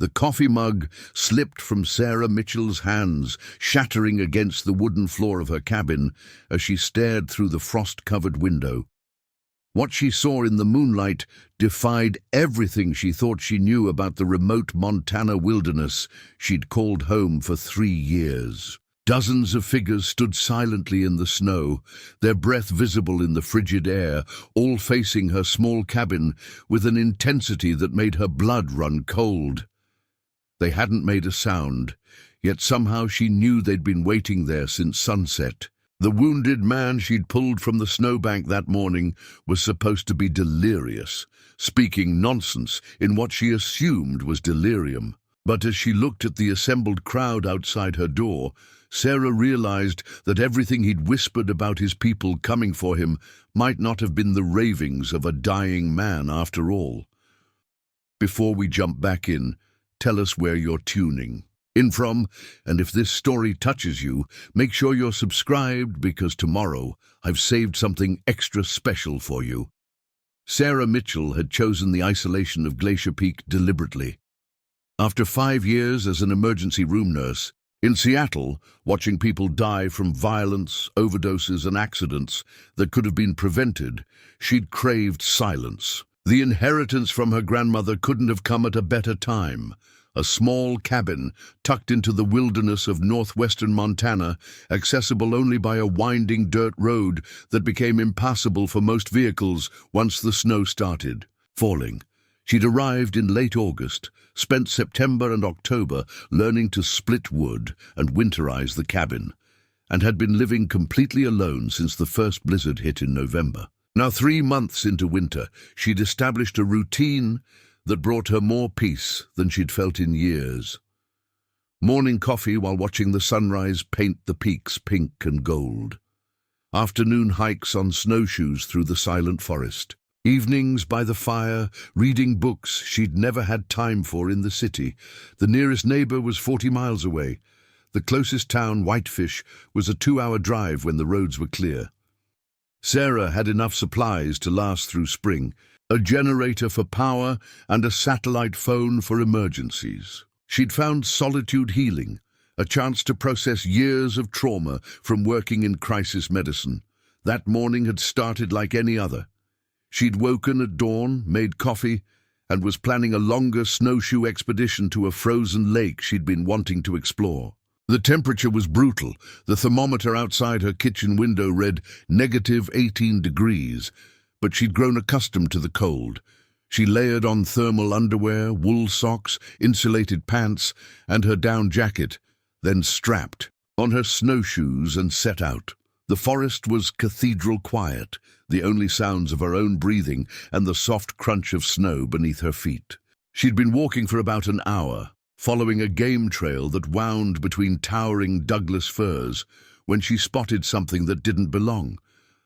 The coffee mug slipped from Sarah Mitchell's hands, shattering against the wooden floor of her cabin as she stared through the frost-covered window. What she saw in the moonlight defied everything she thought she knew about the remote Montana wilderness she'd called home for 3 years. Dozens of figures stood silently in the snow, their breath visible in the frigid air, all facing her small cabin with an intensity that made her blood run cold. They hadn't made a sound, yet somehow she knew they'd been waiting there since sunset. The wounded man she'd pulled from the snowbank that morning was supposed to be delirious, speaking nonsense in what she assumed was delirium. But as she looked at the assembled crowd outside her door, Sarah realized that everything he'd whispered about his people coming for him might not have been the ravings of a dying man after all. Before we jump back in, tell us where you're tuning in from, and if this story touches you, make sure you're subscribed because tomorrow I've saved something extra special for you. Sarah Mitchell had chosen the isolation of Glacier Peak deliberately. After 5 years as an emergency room nurse, in Seattle, watching people die from violence, overdoses, and accidents that could have been prevented, she'd craved silence. The inheritance from her grandmother couldn't have come at a better time. A small cabin tucked into the wilderness of northwestern Montana, accessible only by a winding dirt road that became impassable for most vehicles once the snow started falling. She'd arrived in late August, spent September and October learning to split wood and winterize the cabin, and had been living completely alone since the first blizzard hit in November. Now 3 months into winter, she'd established a routine that brought her more peace than she'd felt in years. Morning coffee while watching the sunrise paint the peaks pink and gold. Afternoon hikes on snowshoes through the silent forest. Evenings by the fire, reading books she'd never had time for in the city. The nearest neighbor was 40 miles away. The closest town, Whitefish, was a 2-hour drive when the roads were clear. Sarah had enough supplies to last through spring, a generator for power and a satellite phone for emergencies. She'd found solitude healing, a chance to process years of trauma from working in crisis medicine. That morning had started like any other. She'd woken at dawn, made coffee, and was planning a longer snowshoe expedition to a frozen lake she'd been wanting to explore. The temperature was brutal. The thermometer outside her kitchen window read -18 degrees, but she'd grown accustomed to the cold. She layered on thermal underwear, wool socks, insulated pants, and her down jacket, then strapped on her snowshoes and set out. The forest was cathedral quiet, the only sounds of her own breathing and the soft crunch of snow beneath her feet. She'd been walking for about an hour, following a game trail that wound between towering Douglas firs, when she spotted something that didn't belong.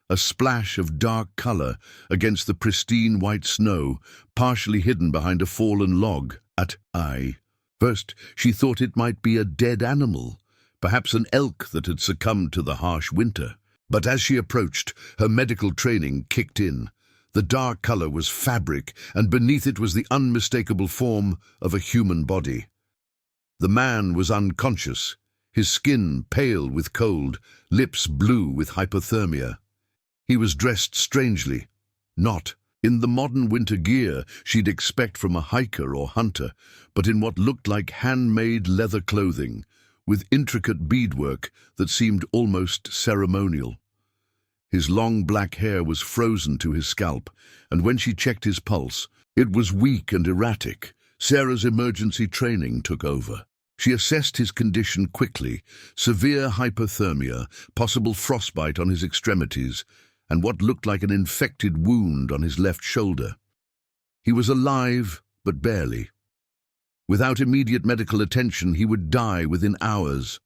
A splash of dark color against the pristine white snow, partially hidden behind a fallen log at eye. First, she thought it might be a dead animal, perhaps an elk that had succumbed to the harsh winter. But as she approached, her medical training kicked in. The dark color was fabric, and beneath it was the unmistakable form of a human body. The man was unconscious, his skin pale with cold, lips blue with hypothermia. He was dressed strangely, not in the modern winter gear she'd expect from a hiker or hunter, but in what looked like handmade leather clothing, with intricate beadwork that seemed almost ceremonial. His long black hair was frozen to his scalp, and when she checked his pulse, it was weak and erratic. Sarah's emergency training took over. She assessed his condition quickly: severe hypothermia, possible frostbite on his extremities, and what looked like an infected wound on his left shoulder. He was alive, but barely. Without immediate medical attention, he would die within hours.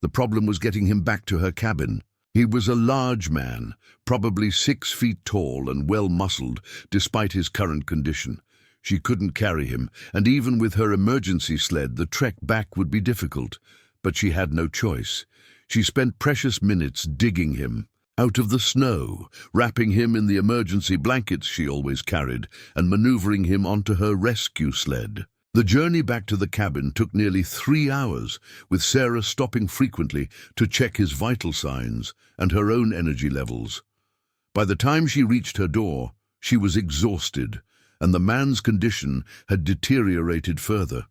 The problem was getting him back to her cabin. He was a large man, probably 6 feet tall and well-muscled, despite his current condition. She couldn't carry him, and even with her emergency sled, the trek back would be difficult. But she had no choice. She spent precious minutes digging him out of the snow, wrapping him in the emergency blankets she always carried, and maneuvering him onto her rescue sled. The journey back to the cabin took nearly 3 hours, with Sarah stopping frequently to check his vital signs and her own energy levels. By the time she reached her door, she was exhausted, and the man's condition had deteriorated further.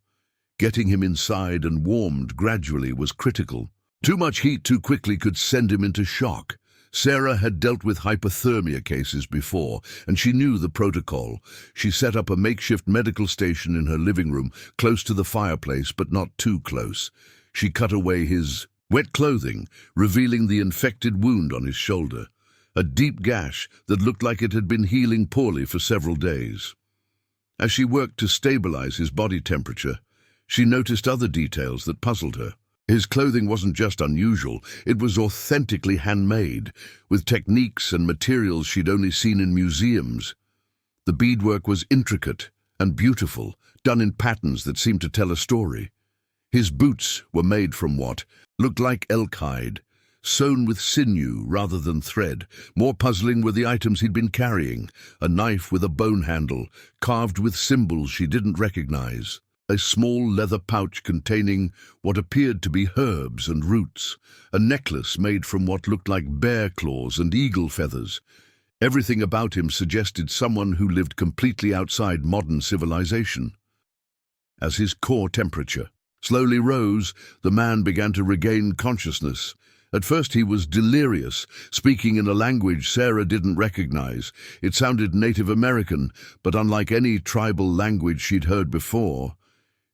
Getting him inside and warmed gradually was critical. Too much heat too quickly could send him into shock. Sarah had dealt with hypothermia cases before, and she knew the protocol. She set up a makeshift medical station in her living room, close to the fireplace, but not too close. She cut away his wet clothing, revealing the infected wound on his shoulder, a deep gash that looked like it had been healing poorly for several days. As she worked to stabilize his body temperature, she noticed other details that puzzled her. His clothing wasn't just unusual, it was authentically handmade, with techniques and materials she'd only seen in museums. The beadwork was intricate and beautiful, done in patterns that seemed to tell a story. His boots were made from what looked like elk hide, sewn with sinew rather than thread. More puzzling were the items he'd been carrying: a knife with a bone handle, carved with symbols she didn't recognize, a small leather pouch containing what appeared to be herbs and roots, a necklace made from what looked like bear claws and eagle feathers. Everything about him suggested someone who lived completely outside modern civilization. As his core temperature slowly rose, the man began to regain consciousness. At first he was delirious, speaking in a language Sarah didn't recognize. It sounded Native American, but unlike any tribal language she'd heard before.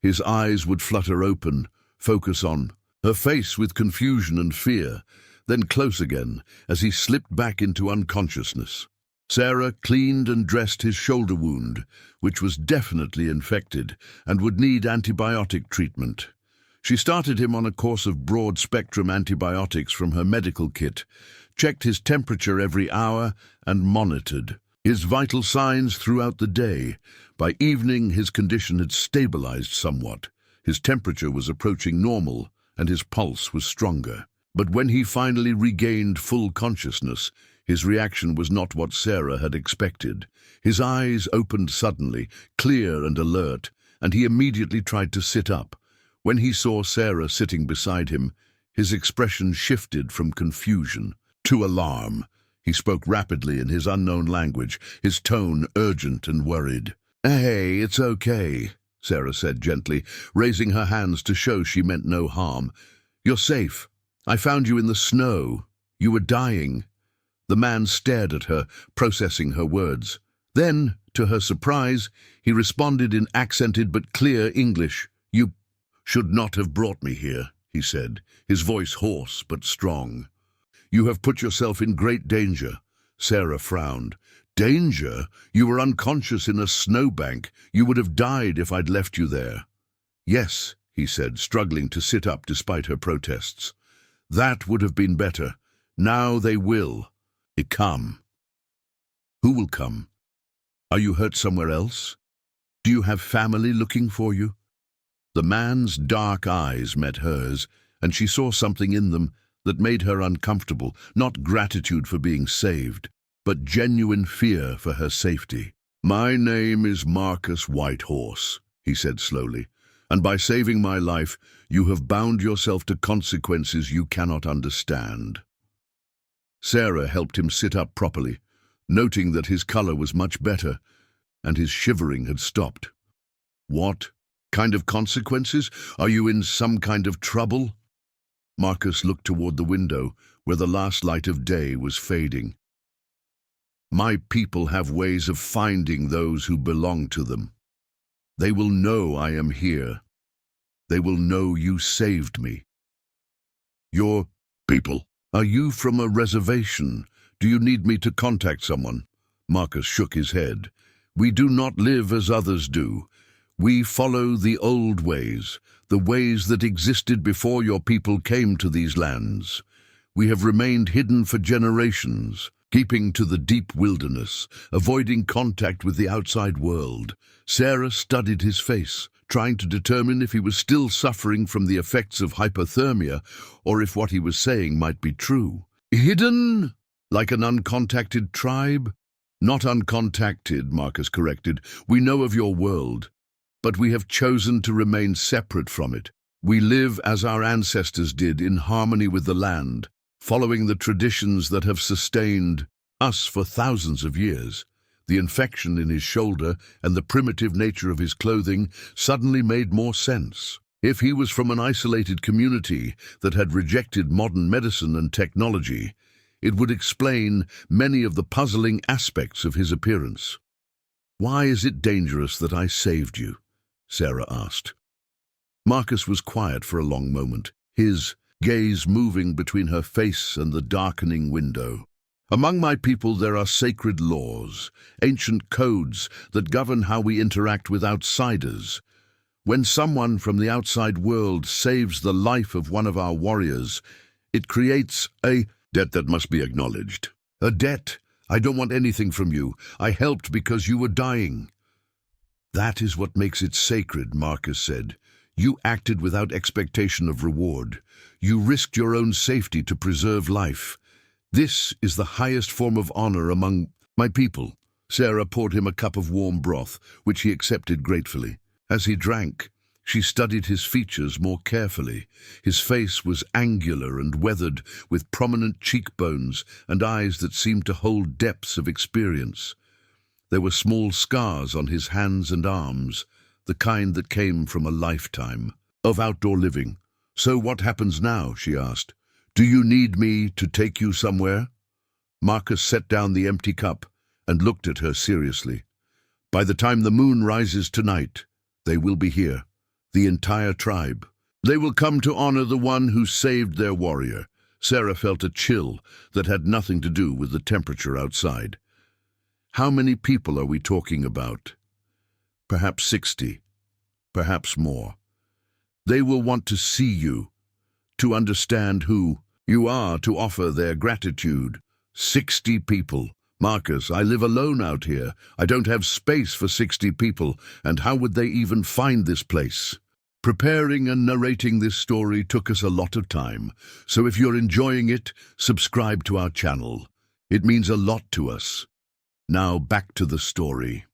His eyes would flutter open, focus on her face with confusion and fear, then close again as he slipped back into unconsciousness. Sarah cleaned and dressed his shoulder wound, which was definitely infected and would need antibiotic treatment. She started him on a course of broad-spectrum antibiotics from her medical kit, checked his temperature every hour, and monitored his vital signs throughout the day. By evening, his condition had stabilized somewhat. His temperature was approaching normal, and his pulse was stronger. But when he finally regained full consciousness, his reaction was not what Sarah had expected. His eyes opened suddenly, clear and alert, and he immediately tried to sit up. When he saw Sarah sitting beside him, his expression shifted from confusion to alarm. He spoke rapidly in his unknown language, his tone urgent and worried. "Hey, it's okay," Sarah said gently, raising her hands to show she meant no harm. "You're safe. I found you in the snow. You were dying." The man stared at her, processing her words. Then, to her surprise, he responded in accented but clear English. "You should not have brought me here," he said, his voice hoarse but strong. "You have put yourself in great danger." Sarah frowned. "Danger? You were unconscious in a snowbank. You would have died if I'd left you there." "Yes," he said, struggling to sit up despite her protests. "That would have been better. Now they will. Come." "Who will come? Are you hurt somewhere else? Do you have family looking for you?" The man's dark eyes met hers, and she saw something in them that made her uncomfortable, not gratitude for being saved, but genuine fear for her safety. "My name is Marcus Whitehorse," he said slowly, "and by saving my life, you have bound yourself to consequences you cannot understand." Sarah helped him sit up properly, noting that his color was much better, and his shivering had stopped. "What kind of consequences? Are you in some kind of trouble?" Marcus looked toward the window, where the last light of day was fading. "My people have ways of finding those who belong to them. They will know I am here. They will know you saved me." "Your people? Are you from a reservation? Do you need me to contact someone?" Marcus shook his head. "We do not live as others do. We follow the old ways, the ways that existed before your people came to these lands. We have remained hidden for generations, keeping to the deep wilderness, avoiding contact with the outside world." Sarah studied his face, trying to determine if he was still suffering from the effects of hypothermia or if what he was saying might be true. "Hidden? Like an uncontacted tribe?" "Not uncontacted," Marcus corrected. "We know of your world, but we have chosen to remain separate from it. We live as our ancestors did, in harmony with the land, following the traditions that have sustained us for thousands of years. The infection in his shoulder and the primitive nature of his clothing suddenly made more sense. If he was from an isolated community that had rejected modern medicine and technology, it would explain many of the puzzling aspects of his appearance. "Why is it dangerous that I saved you?" Sarah asked. Marcus was quiet for a long moment, his gaze moving between her face and the darkening window. "Among my people there are sacred laws, ancient codes that govern how we interact with outsiders. When someone from the outside world saves the life of one of our warriors, it creates a debt that must be acknowledged. A debt. I don't want anything from you. I helped because you were dying." "That is what makes it sacred," Marcus said. "You acted without expectation of reward. You risked your own safety to preserve life. This is the highest form of honor among my people." Sarah poured him a cup of warm broth, which he accepted gratefully. As he drank, she studied his features more carefully. His face was angular and weathered, with prominent cheekbones and eyes that seemed to hold depths of experience. There were small scars on his hands and arms, the kind that came from a lifetime of outdoor living. "So what happens now?" she asked. "Do you need me to take you somewhere?" Marcus set down the empty cup and looked at her seriously. "By the time the moon rises tonight, they will be here, the entire tribe. They will come to honor the one who saved their warrior." Sarah felt a chill that had nothing to do with the temperature outside. "How many people are we talking about?" "Perhaps 60, perhaps more. They will want to see you, to understand who you are, to offer their gratitude." 60 people. "Marcus, I live alone out here. I don't have space for 60 people, and how would they even find this place?" Preparing and narrating this story took us a lot of time, so if you're enjoying it, subscribe to our channel. It means a lot to us. Now back to the story.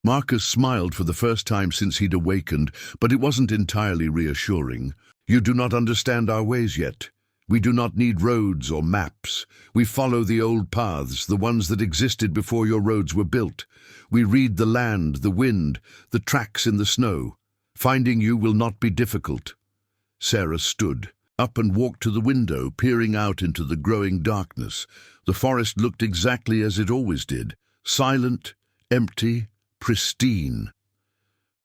Marcus smiled for the first time since he'd awakened, but it wasn't entirely reassuring. "You do not understand our ways yet. We do not need roads or maps. We follow the old paths, the ones that existed before your roads were built. We read the land, the wind, the tracks in the snow. Finding you will not be difficult." Sarah stood up and walked to the window, peering out into the growing darkness. The forest looked exactly as it always did, silent, empty, pristine.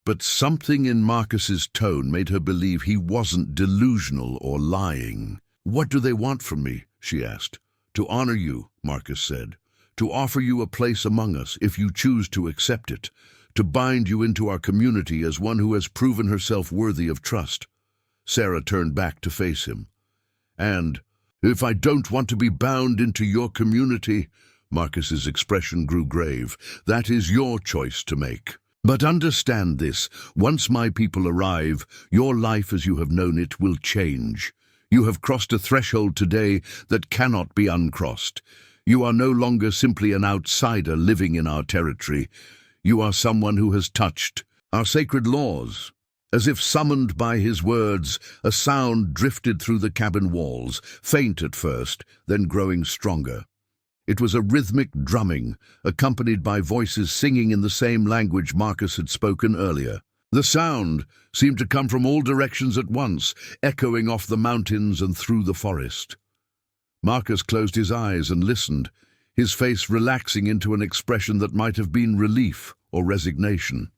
But something in Marcus's tone made her believe he wasn't delusional or lying. "What do they want from me?" she asked. "To honor you," Marcus said. "To offer you a place among us, if you choose to accept it. To bind you into our community as one who has proven herself worthy of trust." Sarah turned back to face him. "And if I don't want to be bound into your community," Marcus's expression grew grave, "that is your choice to make. But understand this, once my people arrive, your life as you have known it will change. You have crossed a threshold today that cannot be uncrossed. You are no longer simply an outsider living in our territory. You are someone who has touched our sacred laws." As if summoned by his words, a sound drifted through the cabin walls, faint at first, then growing stronger. It was a rhythmic drumming, accompanied by voices singing in the same language Marcus had spoken earlier. The sound seemed to come from all directions at once, echoing off the mountains and through the forest. Marcus closed his eyes and listened, his face relaxing into an expression that might have been relief or resignation.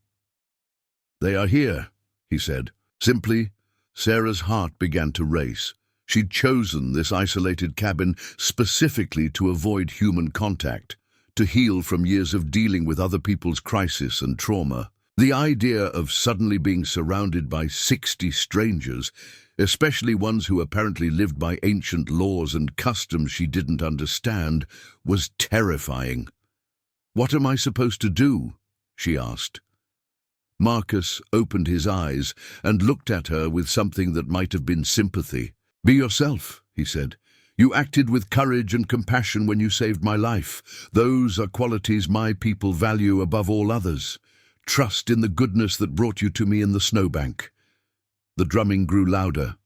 "They are here," he said. Simply, Sarah's heart began to race. She'd chosen this isolated cabin specifically to avoid human contact, to heal from years of dealing with other people's crisis and trauma. The idea of suddenly being surrounded by 60 strangers, especially ones who apparently lived by ancient laws and customs she didn't understand, was terrifying. "What am I supposed to do?" she asked. Marcus opened his eyes and looked at her with something that might have been sympathy. "Be yourself," he said. "You acted with courage and compassion when you saved my life. Those are qualities my people value above all others. Trust in the goodness that brought you to me in the snowbank." The drumming grew louder,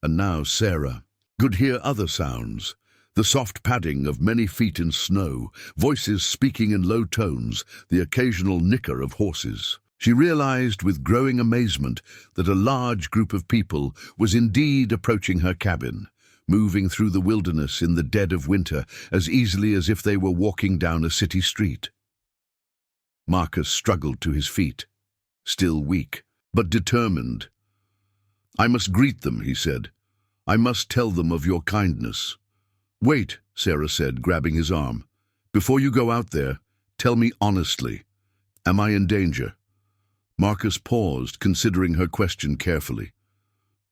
and now Sarah could hear other sounds. The soft padding of many feet in snow, voices speaking in low tones, the occasional nicker of horses. She realized with growing amazement that a large group of people was indeed approaching her cabin, moving through the wilderness in the dead of winter as easily as if they were walking down a city street. Marcus struggled to his feet, still weak, but determined. "I must greet them," he said. "I must tell them of your kindness." "Wait," Sarah said, grabbing his arm. "Before you go out there, tell me honestly, am I in danger?" Marcus paused, considering her question carefully.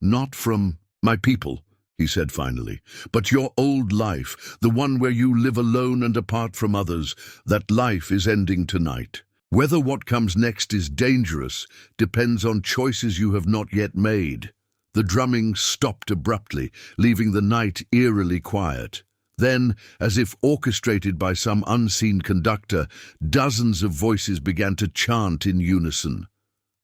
"Not from my people," he said finally, "but your old life, the one where you live alone and apart from others, that life is ending tonight. Whether what comes next is dangerous depends on choices you have not yet made." The drumming stopped abruptly, leaving the night eerily quiet. Then, as if orchestrated by some unseen conductor, dozens of voices began to chant in unison.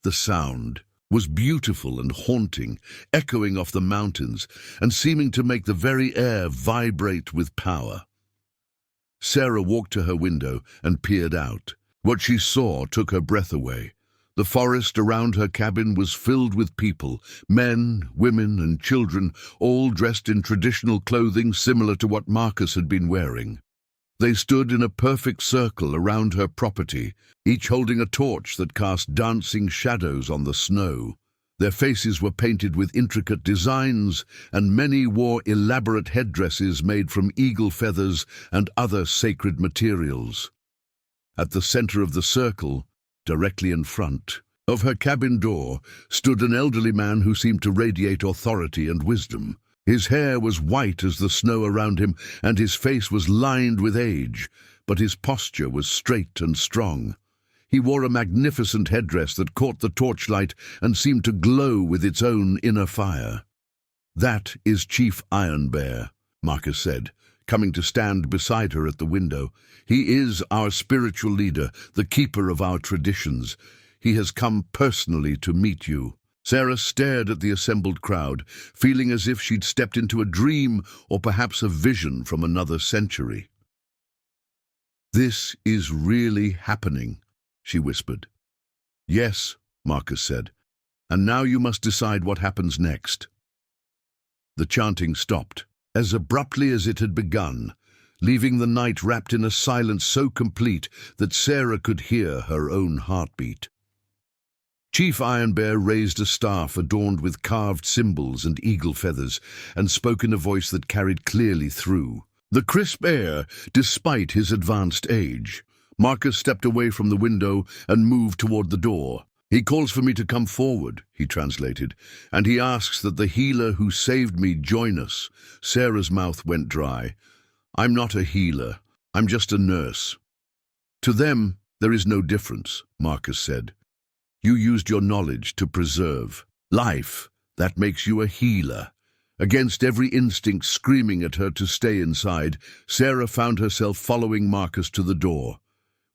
The sound was beautiful and haunting, echoing off the mountains and seeming to make the very air vibrate with power. Sarah walked to her window and peered out. What she saw took her breath away. The forest around her cabin was filled with people, men, women, and children, all dressed in traditional clothing similar to what Marcus had been wearing. They stood in a perfect circle around her property, each holding a torch that cast dancing shadows on the snow. Their faces were painted with intricate designs, and many wore elaborate headdresses made from eagle feathers and other sacred materials. At the center of the circle, directly in front of her cabin door, stood an elderly man who seemed to radiate authority and wisdom. His hair was white as the snow around him, and his face was lined with age, but his posture was straight and strong. He wore a magnificent headdress that caught the torchlight and seemed to glow with its own inner fire. "That is Chief Iron Bear," Marcus said, coming to stand beside her at the window. "He is our spiritual leader, the keeper of our traditions. He has come personally to meet you." Sarah stared at the assembled crowd, feeling as if she'd stepped into a dream or perhaps a vision from another century. "This is really happening," she whispered. "Yes," Marcus said, "and now you must decide what happens next." The chanting stopped, as abruptly as it had begun, leaving the night wrapped in a silence so complete that Sarah could hear her own heartbeat. Chief Iron Bear raised a staff adorned with carved symbols and eagle feathers, and spoke in a voice that carried clearly through the crisp air, despite his advanced age. Marcus stepped away from the window and moved toward the door. "He calls for me to come forward," he translated, "and he asks that the healer who saved me join us." Sarah's mouth went dry. "I'm not a healer. I'm just a nurse." "To them, there is no difference," Marcus said. "You used your knowledge to preserve life. That makes you a healer." Against every instinct screaming at her to stay inside, Sarah found herself following Marcus to the door.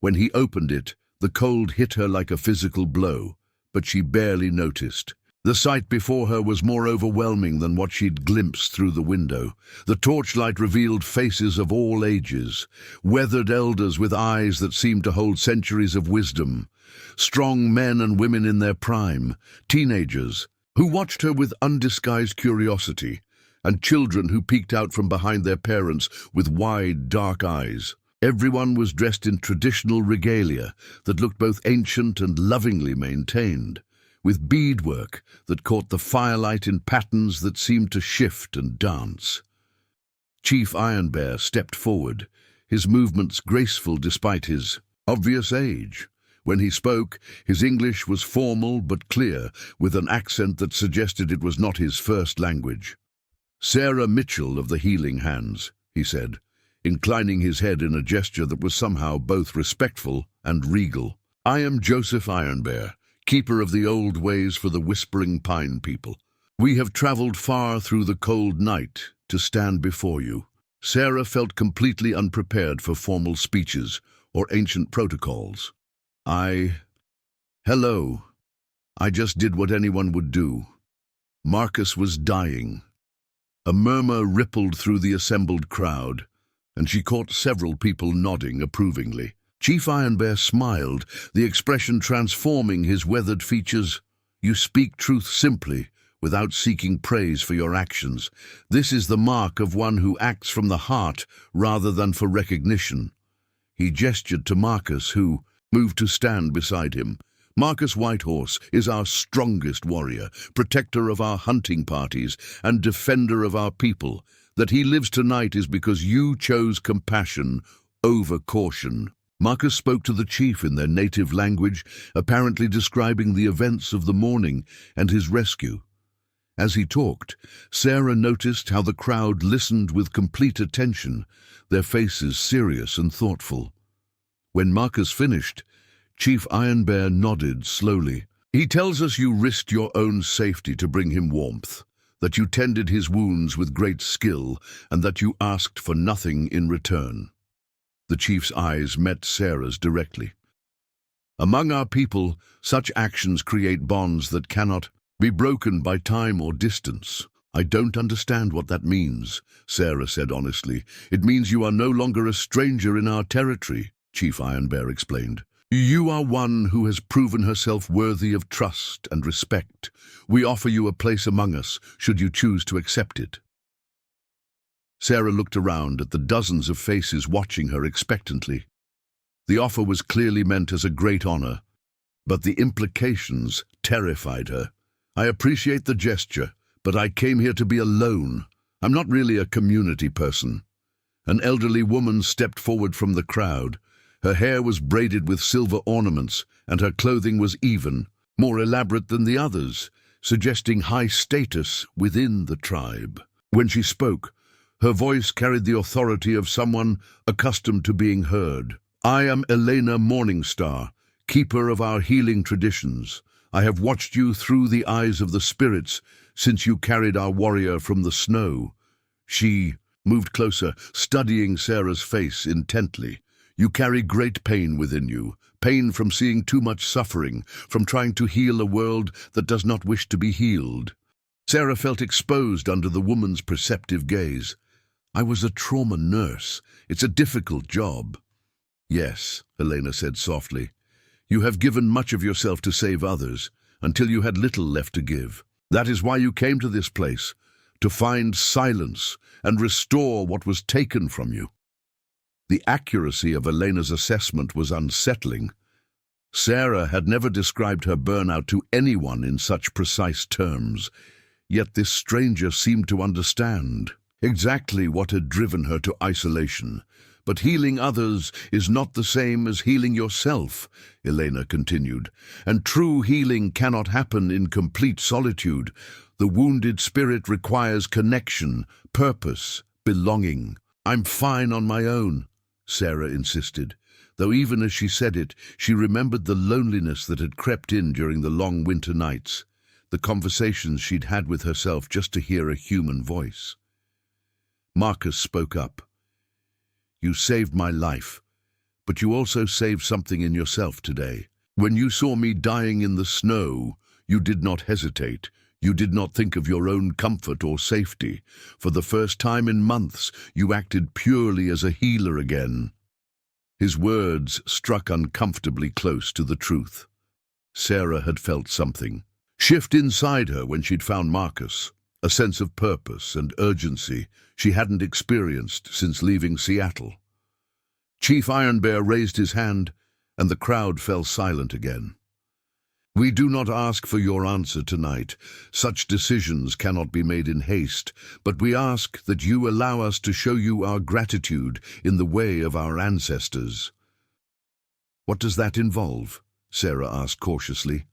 When he opened it, the cold hit her like a physical blow, but she barely noticed. The sight before her was more overwhelming than what she'd glimpsed through the window. The torchlight revealed faces of all ages, weathered elders with eyes that seemed to hold centuries of wisdom, strong men and women in their prime, teenagers who watched her with undisguised curiosity, and children who peeked out from behind their parents with wide, dark eyes. Everyone was dressed in traditional regalia that looked both ancient and lovingly maintained, with beadwork that caught the firelight in patterns that seemed to shift and dance. Chief Iron Bear stepped forward, his movements graceful despite his obvious age. When he spoke, his English was formal but clear, with an accent that suggested it was not his first language. "Sarah Mitchell of the Healing Hands," he said, inclining his head in a gesture that was somehow both respectful and regal. "I am Joseph Iron Bear, keeper of the old ways for the Whispering Pine people. We have traveled far through the cold night to stand before you." Sarah felt completely unprepared for formal speeches or ancient protocols. Hello. I just did what anyone would do. Marcus was dying. A murmur rippled through the assembled crowd, and she caught several people nodding approvingly. Chief Ironbear smiled, the expression transforming his weathered features. You speak truth simply, without seeking praise for your actions. This is the mark of one who acts from the heart rather than for recognition. He gestured to Marcus, who moved to stand beside him. Marcus Whitehorse is our strongest warrior, protector of our hunting parties, and defender of our people. That he lives tonight is because you chose compassion over caution. Marcus spoke to the chief in their native language, apparently describing the events of the morning and his rescue. As he talked, Sarah noticed how the crowd listened with complete attention, their faces serious and thoughtful. When Marcus finished, Chief Ironbear nodded slowly. He tells us you risked your own safety to bring him warmth, that you tended his wounds with great skill, and that you asked for nothing in return. The chief's eyes met Sarah's directly. Among our people, such actions create bonds that cannot be broken by time or distance. I don't understand what that means, Sarah said honestly. It means you are no longer a stranger in our territory, Chief Ironbear explained. You are one who has proven herself worthy of trust and respect. We offer you a place among us, should you choose to accept it. Sarah looked around at the dozens of faces watching her expectantly. The offer was clearly meant as a great honor, but the implications terrified her. I appreciate the gesture, but I came here to be alone. I'm not really a community person. An elderly woman stepped forward from the crowd. Her hair was braided with silver ornaments, and her clothing was even, more elaborate than the others, suggesting high status within the tribe. When she spoke, her voice carried the authority of someone accustomed to being heard. I am Elena Morningstar, keeper of our healing traditions. I have watched you through the eyes of the spirits since you carried our warrior from the snow. She moved closer, studying Sarah's face intently. You carry great pain within you, pain from seeing too much suffering, from trying to heal a world that does not wish to be healed. Sarah felt exposed under the woman's perceptive gaze. I was a trauma nurse. It's a difficult job. Yes, Elena said softly. You have given much of yourself to save others, until you had little left to give. That is why you came to this place, to find silence and restore what was taken from you. The accuracy of Elena's assessment was unsettling. Sarah had never described her burnout to anyone in such precise terms, yet this stranger seemed to understand exactly what had driven her to isolation. But healing others is not the same as healing yourself, Elena continued, and true healing cannot happen in complete solitude. The wounded spirit requires connection, purpose, belonging. I'm fine on my own, Sarah insisted, though even as she said it, she remembered the loneliness that had crept in during the long winter nights, the conversations she'd had with herself just to hear a human voice. Marcus spoke up. You saved my life, but you also saved something in yourself today. When you saw me dying in the snow, you did not hesitate. You did not think of your own comfort or safety. For the first time in months, you acted purely as a healer again. His words struck uncomfortably close to the truth. Sarah had felt something shift inside her when she'd found Marcus, a sense of purpose and urgency she hadn't experienced since leaving Seattle. Chief Ironbear raised his hand, and the crowd fell silent again. We do not ask for your answer tonight. Such decisions cannot be made in haste, but we ask that you allow us to show you our gratitude in the way of our ancestors. What does that involve? Sarah asked cautiously.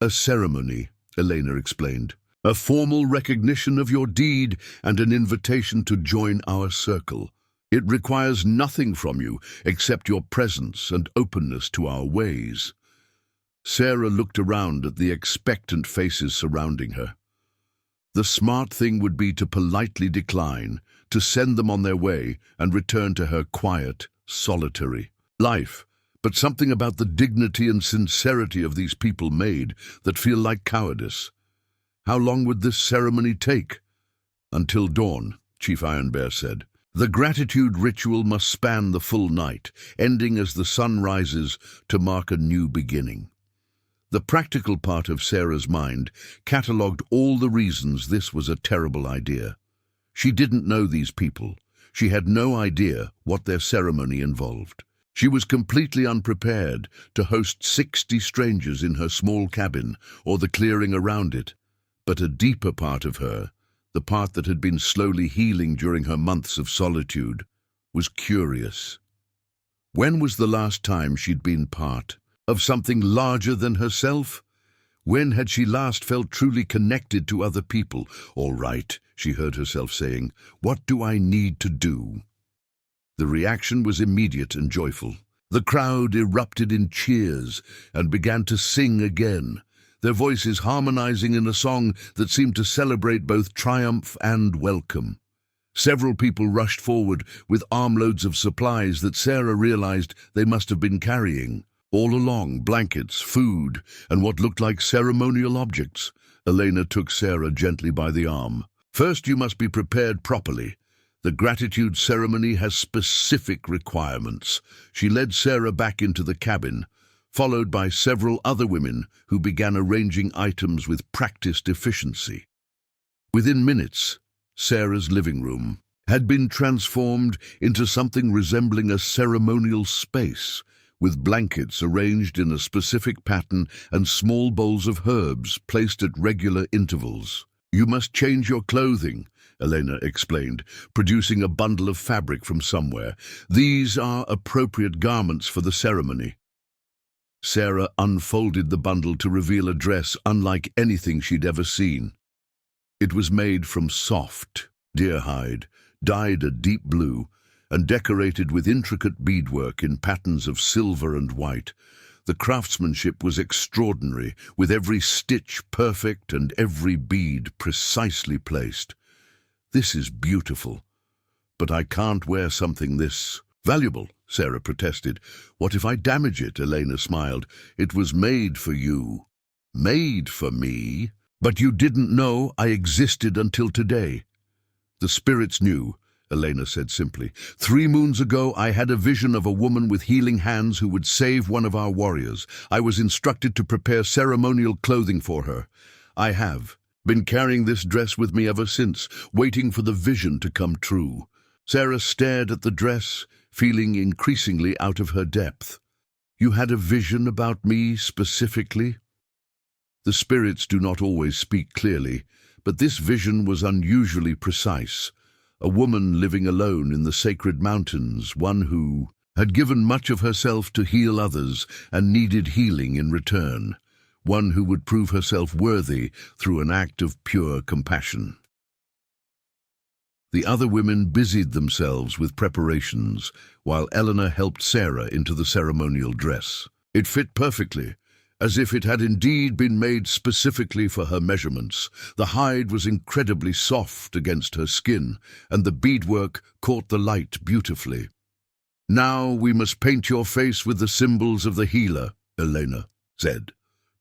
A ceremony, Elena explained. A formal recognition of your deed and an invitation to join our circle. It requires nothing from you except your presence and openness to our ways. Sarah looked around at the expectant faces surrounding her. The smart thing would be to politely decline, to send them on their way and return to her quiet, solitary life. but something about the dignity and sincerity of these people made that feel like cowardice. How long would this ceremony take? Until dawn, Chief Ironbear said. The gratitude ritual must span the full night, ending as the sun rises to mark a new beginning. The practical part of Sarah's mind catalogued all the reasons this was a terrible idea. She didn't know these people. She had no idea what their ceremony involved. She was completely unprepared to host 60 strangers in her small cabin or the clearing around it. But a deeper part of her, the part that had been slowly healing during her months of solitude, was curious. When was the last time she'd been part of something larger than herself? When had she last felt truly connected to other people? "All right," she heard herself saying, "what do I need to do?" The reaction was immediate and joyful. The crowd erupted in cheers and began to sing again, their voices harmonizing in a song that seemed to celebrate both triumph and welcome. Several people rushed forward with armloads of supplies that Sarah realized they must have been carrying. All along, blankets, food, and what looked like ceremonial objects. Elena took Sarah gently by the arm. "First, you must be prepared properly. The gratitude ceremony has specific requirements." She led Sarah back into the cabin, followed by several other women who began arranging items with practiced efficiency. Within minutes, Sarah's living room had been transformed into something resembling a ceremonial space, with blankets arranged in a specific pattern and small bowls of herbs placed at regular intervals. "You must change your clothing," Elena explained, producing a bundle of fabric from somewhere. "These are appropriate garments for the ceremony." Sarah unfolded the bundle to reveal a dress unlike anything she'd ever seen. It was made from soft deer hide, dyed a deep blue, and decorated with intricate beadwork in patterns of silver and white. The craftsmanship was extraordinary, with every stitch perfect and every bead precisely placed. "This is beautiful, but I can't wear something this valuable," Sarah protested. "What if I damage it?" Elena smiled. "It was made for you." "Made for me? But you didn't know I existed until today." "The spirits knew," Elena said simply. 3 moons ago, I had a vision of a woman with healing hands who would save one of our warriors. I was instructed to prepare ceremonial clothing for her. I have been carrying this dress with me ever since, waiting for the vision to come true." Sarah stared at the dress, feeling increasingly out of her depth. "You had a vision about me specifically?" The spirits do not always speak clearly, but this vision was unusually precise. A woman living alone in the sacred mountains, one who had given much of herself to heal others and needed healing in return, one who would prove herself worthy through an act of pure compassion. The other women busied themselves with preparations, while Eleanor helped Sarah into the ceremonial dress. It fit perfectly, as if it had indeed been made specifically for her measurements. The hide was incredibly soft against her skin, and the beadwork caught the light beautifully. "Now we must paint your face with the symbols of the healer," Elena said,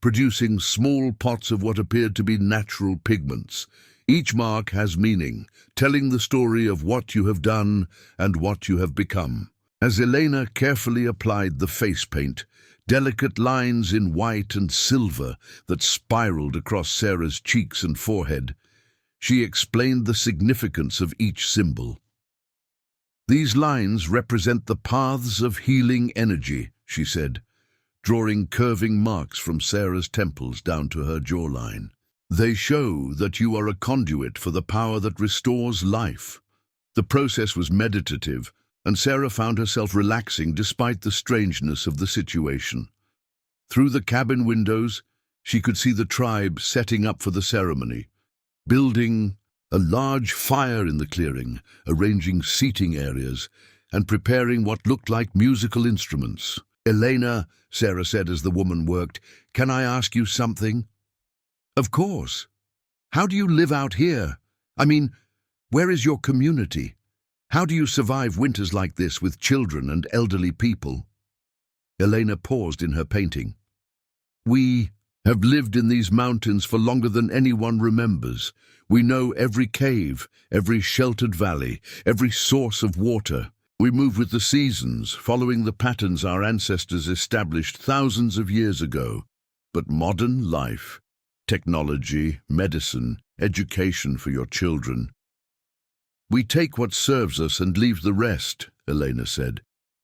producing small pots of what appeared to be natural pigments. "Each mark has meaning, telling the story of what you have done and what you have become." As Elena carefully applied the face paint, delicate lines in white and silver that spiraled across Sarah's cheeks and forehead, she explained the significance of each symbol. "These lines represent the paths of healing energy," she said, drawing curving marks from Sarah's temples down to her jawline. "They show that you are a conduit for the power that restores life." The process was meditative, and Sarah found herself relaxing despite the strangeness of the situation. Through the cabin windows, she could see the tribe setting up for the ceremony, building a large fire in the clearing, arranging seating areas, and preparing what looked like musical instruments. "Elena," Sarah said as the woman worked, "can I ask you something?" "Of course. How do you live out here? I mean, where is your community? How do you survive winters like this with children and elderly people?" Elena paused in her painting. We have lived in these mountains for longer than anyone remembers. We know every cave, every sheltered valley, every source of water. We move with the seasons, following the patterns our ancestors established thousands of years ago. But modern life, technology, medicine, education for your children. We take what serves us and leave the rest, Elena said.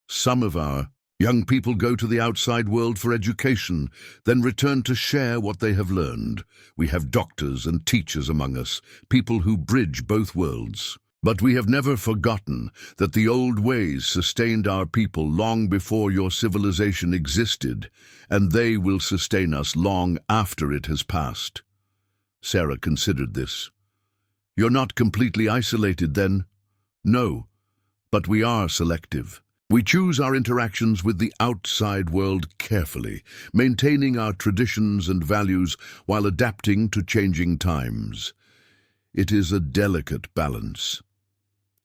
Some of our young people go to the outside world for education, then return to share what they have learned. We have doctors and teachers among us, people who bridge both worlds. But we have never forgotten that the old ways sustained our people long before your civilization existed, and they will sustain us long after it has passed. Sarah considered this. You're not completely isolated then? No, but we are selective. We choose our interactions with the outside world carefully, maintaining our traditions and values while adapting to changing times. It is a delicate balance.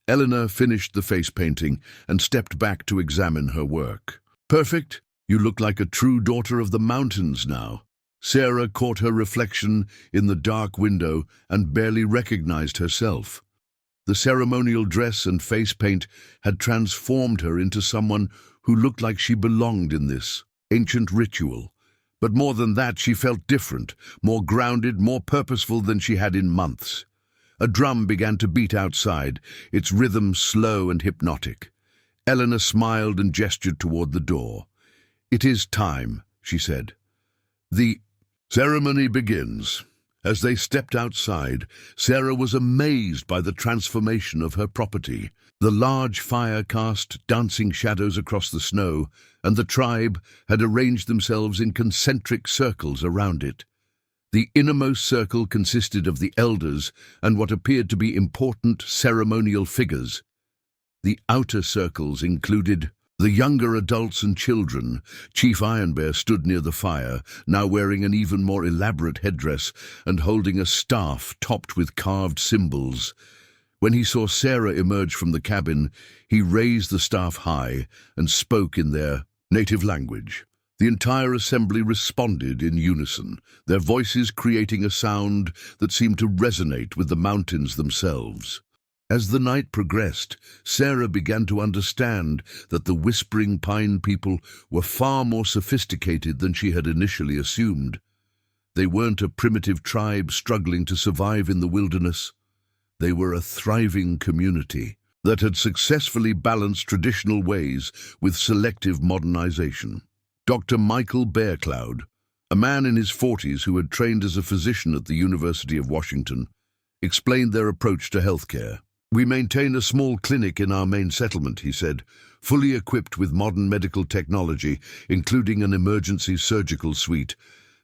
Eleanor finished the face painting and stepped back to examine her work. Perfect. You look like a true daughter of the mountains now. Sarah caught her reflection in the dark window and barely recognized herself. The ceremonial dress and face paint had transformed her into someone who looked like she belonged in this ancient ritual. But more than that, she felt different, more grounded, more purposeful than she had in months. A drum began to beat outside, its rhythm slow and hypnotic. Eleanor smiled and gestured toward the door. "It is time," she said. The ceremony begins. As they stepped outside, Sarah was amazed by the transformation of her property. The large fire cast dancing shadows across the snow, and the tribe had arranged themselves in concentric circles around it. The innermost circle consisted of the elders and what appeared to be important ceremonial figures. The outer circles included the younger adults and children. Chief Ironbear stood near the fire, now wearing an even more elaborate headdress and holding a staff topped with carved symbols. When he saw Sarah emerge from the cabin, he raised the staff high and spoke in their native language. The entire assembly responded in unison, their voices creating a sound that seemed to resonate with the mountains themselves. As the night progressed, Sarah began to understand that the Whispering Pine people were far more sophisticated than she had initially assumed. They weren't a primitive tribe struggling to survive in the wilderness. They were a thriving community that had successfully balanced traditional ways with selective modernization. Dr. Michael Bearcloud, a man in his 40s who had trained as a physician at the University of Washington, explained their approach to healthcare. "We maintain a small clinic in our main settlement," he said, "fully equipped with modern medical technology, including an emergency surgical suite.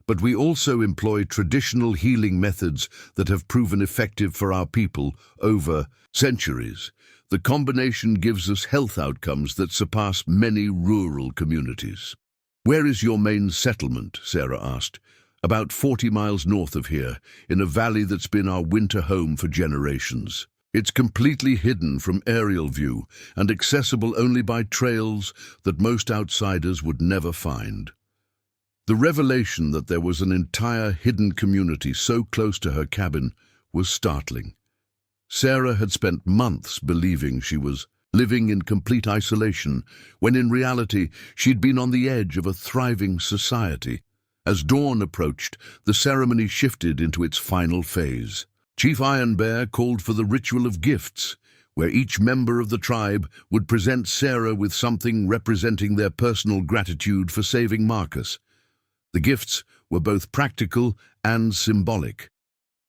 But we also employ traditional healing methods that have proven effective for our people over centuries. The combination gives us health outcomes that surpass many rural communities." "Where is your main settlement?" Sarah asked. "About 40 miles north of here, in a valley that's been our winter home for generations. It's completely hidden from aerial view and accessible only by trails that most outsiders would never find." The revelation that there was an entire hidden community so close to her cabin was startling. Sarah had spent months believing she was living in complete isolation, when in reality she'd been on the edge of a thriving society. As dawn approached, the ceremony shifted into its final phase. Chief Ironbear called for the ritual of gifts, where each member of the tribe would present Sarah with something representing their personal gratitude for saving Marcus. The gifts were both practical and symbolic.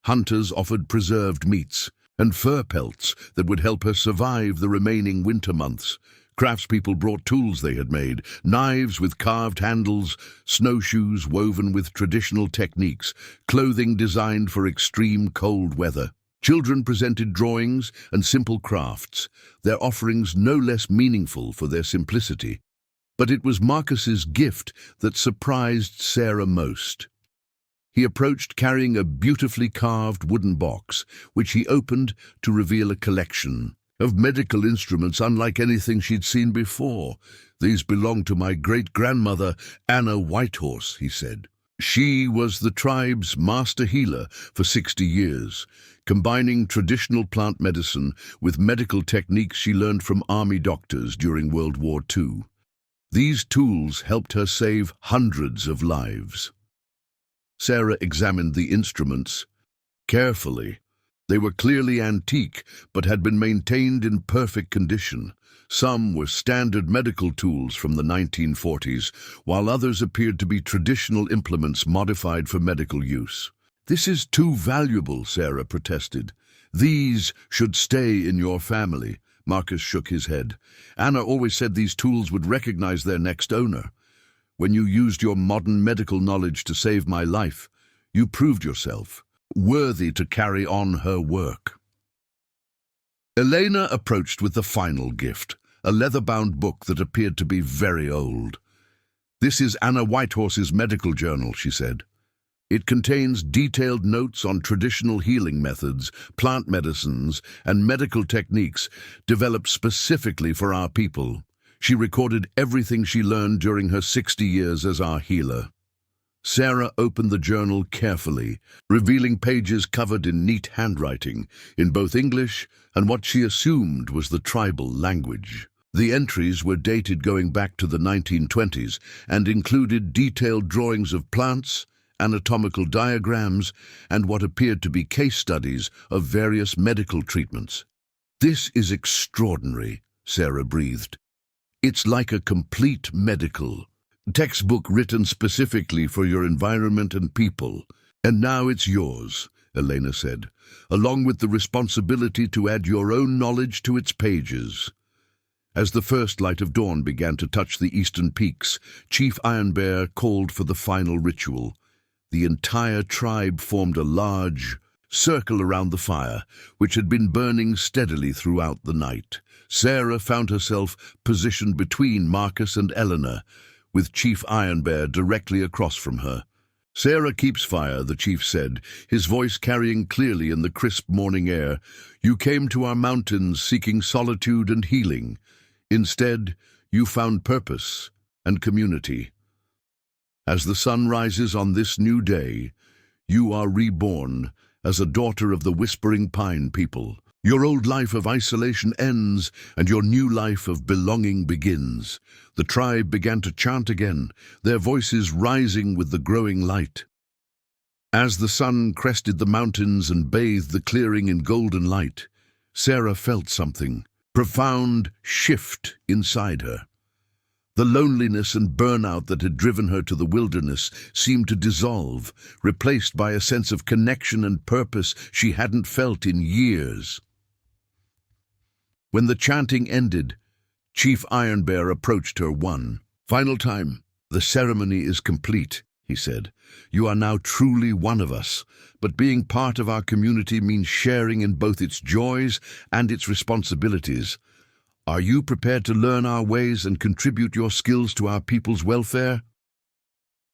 Hunters offered preserved meats and fur pelts that would help her survive the remaining winter months. Craftspeople brought tools they had made, knives with carved handles, snowshoes woven with traditional techniques, clothing designed for extreme cold weather. Children presented drawings and simple crafts, their offerings no less meaningful for their simplicity. But it was Marcus's gift that surprised Sarah most. He approached carrying a beautifully carved wooden box, which he opened to reveal a collection of medical instruments unlike anything she'd seen before. "These belong to my great-grandmother, Anna Whitehorse," he said. She was the tribe's master healer for 60 years, combining traditional plant medicine with medical techniques she learned from army doctors during World War II. These tools helped her save hundreds of lives. Sarah examined the instruments carefully. They were clearly antique, but had been maintained in perfect condition. Some were standard medical tools from the 1940s, while others appeared to be traditional implements modified for medical use. "This is too valuable," Sarah protested. "These should stay in your family." Marcus shook his head. "Anna always said these tools would recognize their next owner. When you used your modern medical knowledge to save my life, you proved yourself worthy to carry on her work." Elena approached with the final gift, a leather-bound book that appeared to be very old. "This is Anna Whitehorse's medical journal," she said. "It contains detailed notes on traditional healing methods, plant medicines, and medical techniques developed specifically for our people. She recorded everything she learned during her 60 years as our healer." Sarah opened the journal carefully, revealing pages covered in neat handwriting, in both English and what she assumed was the tribal language. The entries were dated going back to the 1920s and included detailed drawings of plants, anatomical diagrams, and what appeared to be case studies of various medical treatments. "This is extraordinary," Sarah breathed. "It's like a complete medical textbook written specifically for your environment and people. And now it's yours," Elena said, "along with the responsibility to add your own knowledge to its pages." As the first light of dawn began to touch the eastern peaks, Chief Ironbear called for the final ritual. The entire tribe formed a large circle around the fire, which had been burning steadily throughout the night. Sarah found herself positioned between Marcus and Eleanor, with Chief Ironbear directly across from her. "Sarah keeps fire," the chief said, his voice carrying clearly in the crisp morning air. "You came to our mountains seeking solitude and healing. Instead, you found purpose and community. As the sun rises on this new day, you are reborn as a daughter of the Whispering Pine people. Your old life of isolation ends, and your new life of belonging begins." The tribe began to chant again, their voices rising with the growing light. As the sun crested the mountains and bathed the clearing in golden light, Sarah felt something profound shift inside her. The loneliness and burnout that had driven her to the wilderness seemed to dissolve, replaced by a sense of connection and purpose she hadn't felt in years. When the chanting ended, Chief Ironbear approached her one final time. "The ceremony is complete," he said. "You are now truly one of us, but being part of our community means sharing in both its joys and its responsibilities. Are you prepared to learn our ways and contribute your skills to our people's welfare?"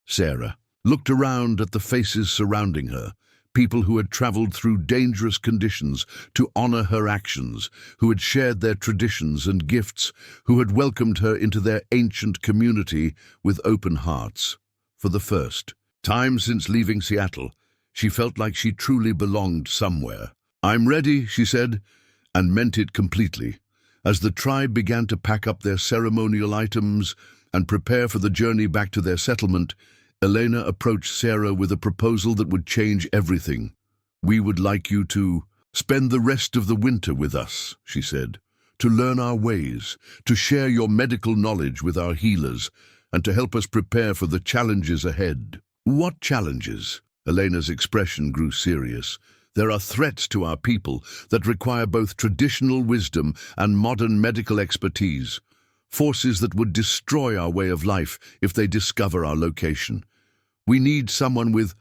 Sarah looked around at the faces surrounding her, people who had traveled through dangerous conditions to honor her actions, who had shared their traditions and gifts, who had welcomed her into their ancient community with open hearts. For the first time since leaving Seattle, she felt like she truly belonged somewhere. "I'm ready," she said, and meant it completely. As the tribe began to pack up their ceremonial items and prepare for the journey back to their settlement, Elena approached Sarah with a proposal that would change everything. "We would like you to spend the rest of the winter with us," she said, "to learn our ways, to share your medical knowledge with our healers, and to help us prepare for the challenges ahead." "What challenges?" Elena's expression grew serious. "There are threats to our people that require both traditional wisdom and modern medical expertise, forces that would destroy our way of life if they discover our location. We need someone with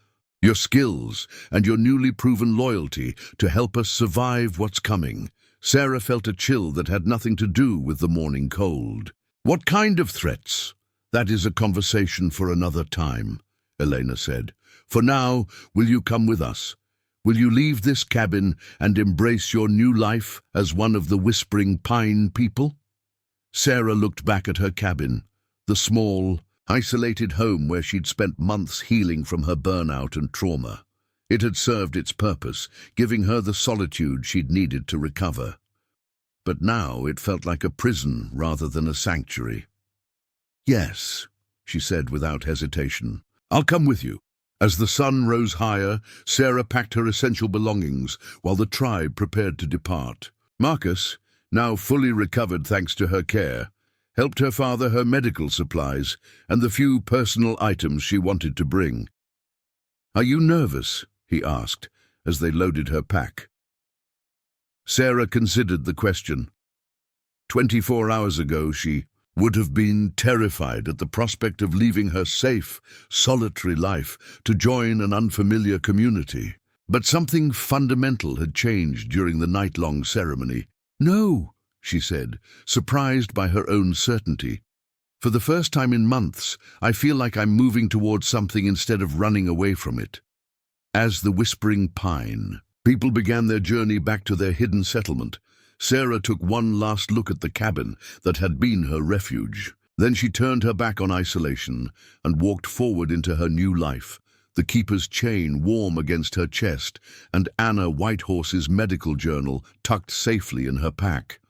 your skills and your newly proven loyalty to help us survive what's coming." Sarah felt a chill that had nothing to do with the morning cold. "What kind of threats?" "That is a conversation for another time," Elena said. "For now, will you come with us? Will you leave this cabin and embrace your new life as one of the Whispering Pine people? Sarah looked back at her cabin, the small, isolated home where she'd spent months healing from her burnout and trauma. It had served its purpose, giving her the solitude she'd needed to recover. But now it felt like a prison rather than a sanctuary. "Yes," she said without hesitation. "I'll come with you." As the sun rose higher, Sarah packed her essential belongings while the tribe prepared to depart. Marcus, now fully recovered thanks to her care, helped her father her medical supplies and the few personal items she wanted to bring. "Are you nervous?" he asked as they loaded her pack. Sarah considered the question. 24 hours ago, she would have been terrified at the prospect of leaving her safe, solitary life to join an unfamiliar community. But something fundamental had changed during the night-long ceremony. "No," she said, surprised by her own certainty. "For the first time in months, I feel like I'm moving towards something instead of running away from it." As the Whispering Pine, people began their journey back to their hidden settlement. Sarah took one last look at the cabin that had been her refuge. Then she turned her back on isolation and walked forward into her new life, the keeper's chain warm against her chest and Anna Whitehorse's medical journal tucked safely in her pack.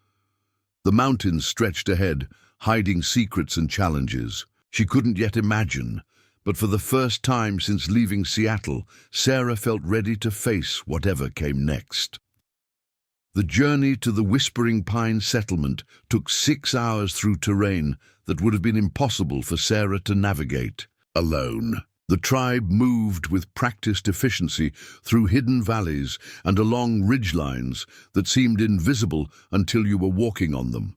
The mountains stretched ahead, hiding secrets and challenges she couldn't yet imagine. But for the first time since leaving Seattle, Sarah felt ready to face whatever came next. The journey to the Whispering Pine settlement took 6 hours through terrain that would have been impossible for Sarah to navigate alone. The tribe moved with practiced efficiency through hidden valleys and along ridgelines that seemed invisible until you were walking on them.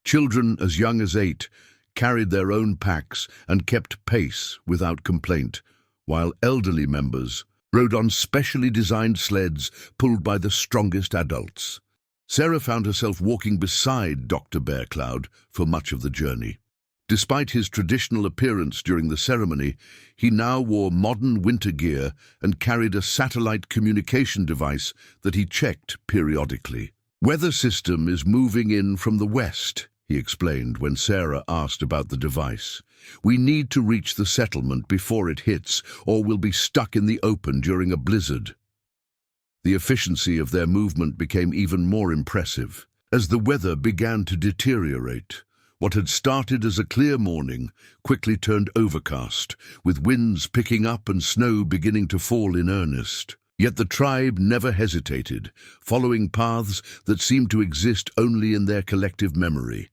Children as young as 8 carried their own packs and kept pace without complaint, while elderly members rode on specially designed sleds pulled by the strongest adults. Sarah found herself walking beside Dr. Bearcloud for much of the journey. Despite his traditional appearance during the ceremony, he now wore modern winter gear and carried a satellite communication device that he checked periodically. "Weather system is moving in from the west," he explained when Sarah asked about the device. "We need to reach the settlement before it hits, or we'll be stuck in the open during a blizzard." The efficiency of their movement became even more impressive. As the weather began to deteriorate, what had started as a clear morning quickly turned overcast, with winds picking up and snow beginning to fall in earnest. Yet the tribe never hesitated, following paths that seemed to exist only in their collective memory.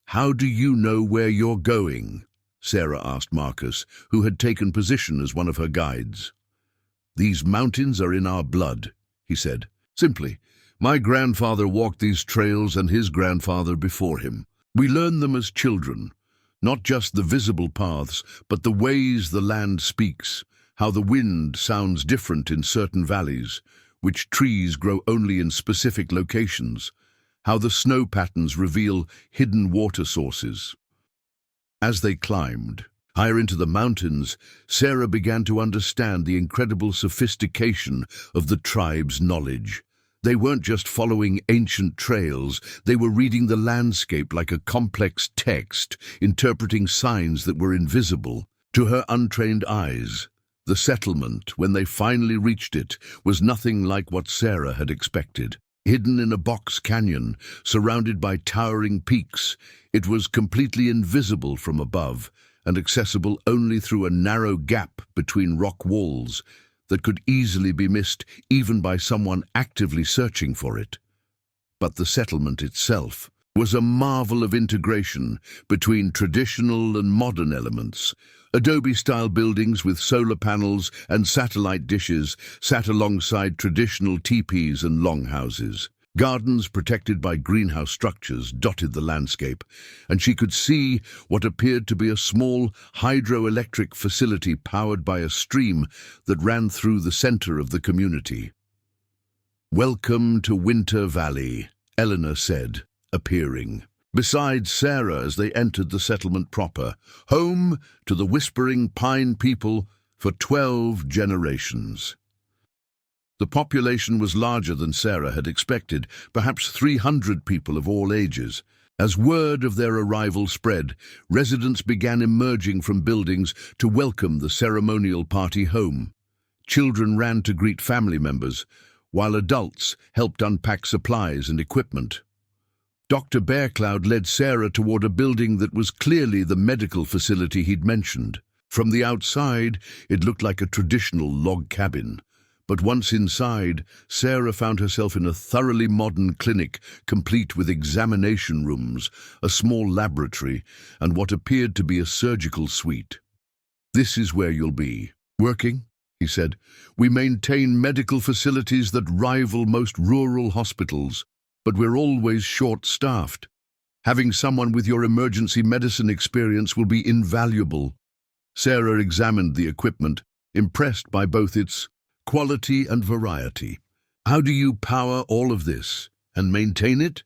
"How do you know where you're going?" Sarah asked Marcus, who had taken position as one of her guides. "These mountains are in our blood," he said. "Simply, my grandfather walked these trails and his grandfather before him. We learn them as children, not just the visible paths, but the ways the land speaks, how the wind sounds different in certain valleys, which trees grow only in specific locations, how the snow patterns reveal hidden water sources." As they climbed higher into the mountains, Sarah began to understand the incredible sophistication of the tribe's knowledge. They weren't just following ancient trails, they were reading the landscape like a complex text, interpreting signs that were invisible to her untrained eyes. The settlement, when they finally reached it, was nothing like what Sarah had expected. Hidden in a box canyon, surrounded by towering peaks, it was completely invisible from above and accessible only through a narrow gap between rock walls that could easily be missed even by someone actively searching for it. But the settlement itself was a marvel of integration between traditional and modern elements. Adobe-style buildings with solar panels and satellite dishes sat alongside traditional teepees and longhouses. Gardens protected by greenhouse structures dotted the landscape, and she could see what appeared to be a small hydroelectric facility powered by a stream that ran through the center of the community. "Welcome to Winter Valley," Eleanor said, appearing beside Sarah as they entered the settlement proper, home to the Whispering Pine people for 12 generations. The population was larger than Sarah had expected, perhaps 300 people of all ages. As word of their arrival spread, residents began emerging from buildings to welcome the ceremonial party home. Children ran to greet family members, while adults helped unpack supplies and equipment. Dr. Bearcloud led Sarah toward a building that was clearly the medical facility he'd mentioned. From the outside, it looked like a traditional log cabin. But once inside, Sarah found herself in a thoroughly modern clinic, complete with examination rooms, a small laboratory, and what appeared to be a surgical suite. "This is where you'll be. Working?" he said. "We maintain medical facilities that rival most rural hospitals, but we're always short-staffed. Having someone with your emergency medicine experience will be invaluable." Sarah examined the equipment, impressed by both its quality and variety. "How do you power all of this and maintain it?"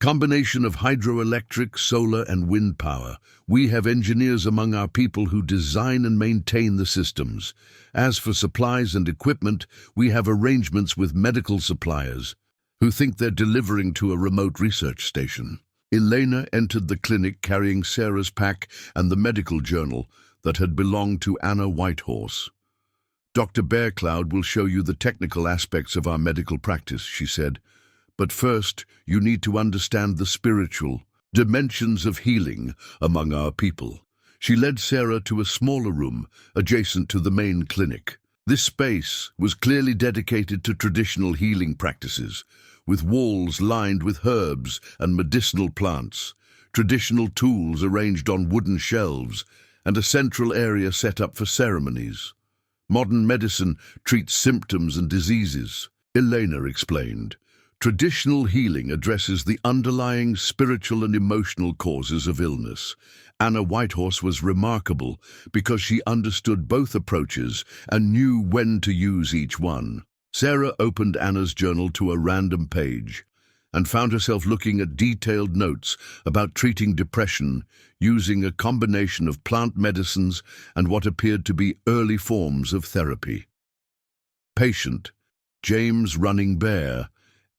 "Combination of hydroelectric, solar and wind power. We have engineers among our people who design and maintain the systems. As for supplies and equipment, we have arrangements with medical suppliers who think they're delivering to a remote research station." Elena entered the clinic carrying Sarah's pack and the medical journal that had belonged to Anna Whitehorse. "Dr. Bearcloud will show you the technical aspects of our medical practice," she said. "But first, you need to understand the spiritual dimensions of healing among our people." She led Sarah to a smaller room adjacent to the main clinic. This space was clearly dedicated to traditional healing practices, with walls lined with herbs and medicinal plants, traditional tools arranged on wooden shelves, and a central area set up for ceremonies. "Modern medicine treats symptoms and diseases," Elena explained. "Traditional healing addresses the underlying spiritual and emotional causes of illness." Anna Whitehorse was remarkable because she understood both approaches and knew when to use each one. Sarah opened Anna's journal to a random page and found herself looking at detailed notes about treating depression using a combination of plant medicines and what appeared to be early forms of therapy. Patient: James Running Bear,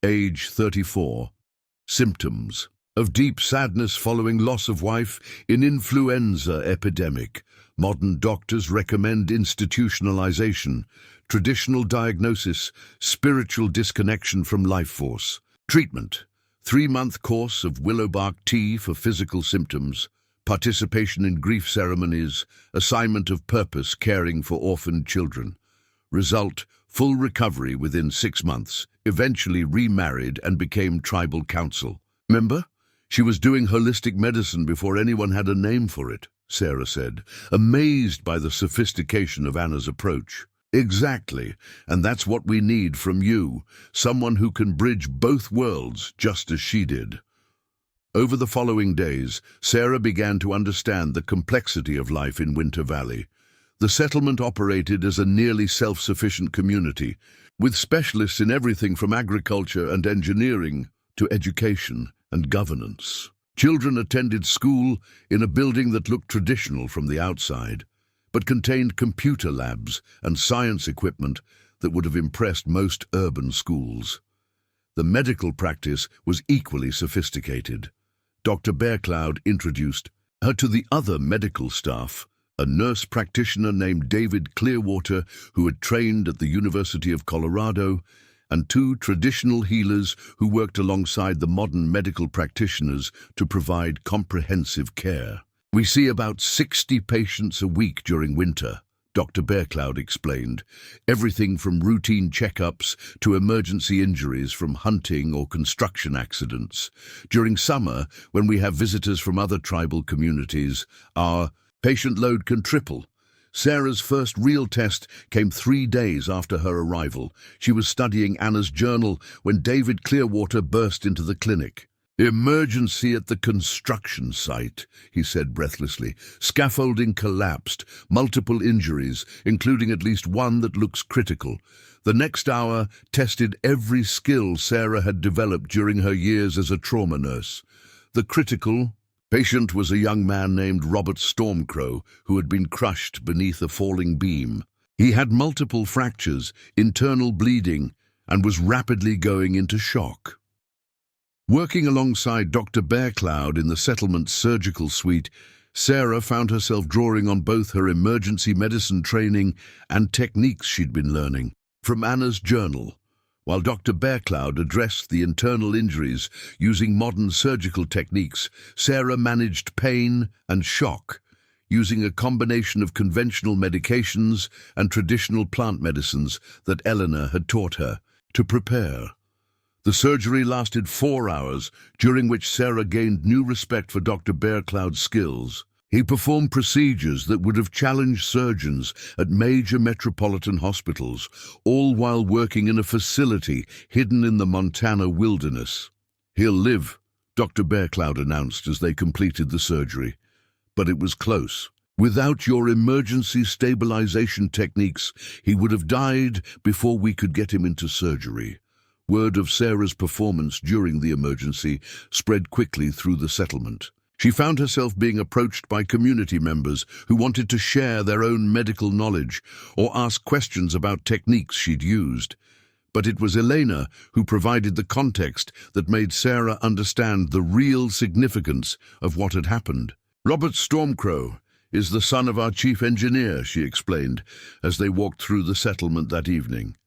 age 34. Symptoms: of deep sadness following loss of wife in influenza epidemic. Modern doctors recommend institutionalization. Traditional diagnosis: spiritual disconnection from life force. Treatment: 3-month course of willowbark tea for physical symptoms, participation in grief ceremonies, assignment of purpose caring for orphaned children. Result: full recovery within 6 months, eventually remarried and became tribal council. "Remember? She was doing holistic medicine before anyone had a name for it," Sarah said, amazed by the sophistication of Anna's approach. "Exactly, and that's what we need from you, someone who can bridge both worlds just as she did." Over the following days, Sarah began to understand the complexity of life in Winter Valley. The settlement operated as a nearly self-sufficient community, with specialists in everything from agriculture and engineering to education and governance. Children attended school in a building that looked traditional from the outside, but contained computer labs and science equipment that would have impressed most urban schools. The medical practice was equally sophisticated. Dr. Bearcloud introduced her to the other medical staff, a nurse practitioner named David Clearwater, who had trained at the University of Colorado, and 2 traditional healers who worked alongside the modern medical practitioners to provide comprehensive care. "We see about 60 patients a week during winter," Dr. Bearcloud explained. "Everything from routine checkups to emergency injuries from hunting or construction accidents. During summer, when we have visitors from other tribal communities, our patient load can triple." Sarah's first real test came 3 days after her arrival. She was studying Anna's journal when David Clearwater burst into the clinic. "Emergency at the construction site," he said breathlessly. "Scaffolding collapsed, multiple injuries, including at least one that looks critical." The next hour tested every skill Sarah had developed during her years as a trauma nurse. The critical patient was a young man named Robert Stormcrow, who had been crushed beneath a falling beam. He had multiple fractures, internal bleeding, and was rapidly going into shock. Working alongside Dr. Bearcloud in the settlement's surgical suite, Sarah found herself drawing on both her emergency medicine training and techniques she'd been learning from Anna's journal. While Dr. Bearcloud addressed the internal injuries using modern surgical techniques, Sarah managed pain and shock using a combination of conventional medications and traditional plant medicines that Eleanor had taught her to prepare. The surgery lasted 4 hours, during which Sarah gained new respect for Dr. Bearcloud's skills. He performed procedures that would have challenged surgeons at major metropolitan hospitals, all while working in a facility hidden in the Montana wilderness. "He'll live," Dr. Bearcloud announced as they completed the surgery. But it was close. "Without your emergency stabilization techniques, he would have died before we could get him into surgery." Word of Sarah's performance during the emergency spread quickly through the settlement. She found herself being approached by community members who wanted to share their own medical knowledge or ask questions about techniques she'd used. But it was Elena who provided the context that made Sarah understand the real significance of what had happened. "Robert Stormcrow is the son of our chief engineer," she explained as they walked through the settlement that evening.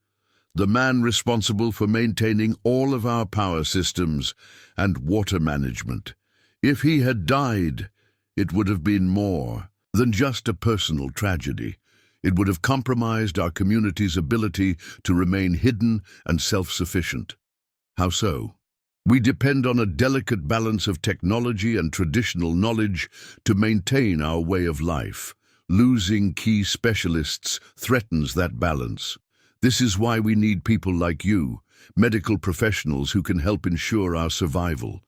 "The man responsible for maintaining all of our power systems and water management. If he had died, it would have been more than just a personal tragedy. It would have compromised our community's ability to remain hidden and self-sufficient." "How so?" "We depend on a delicate balance of technology and traditional knowledge to maintain our way of life. Losing key specialists threatens that balance. This is why we need people like you, medical professionals who can help ensure our survival."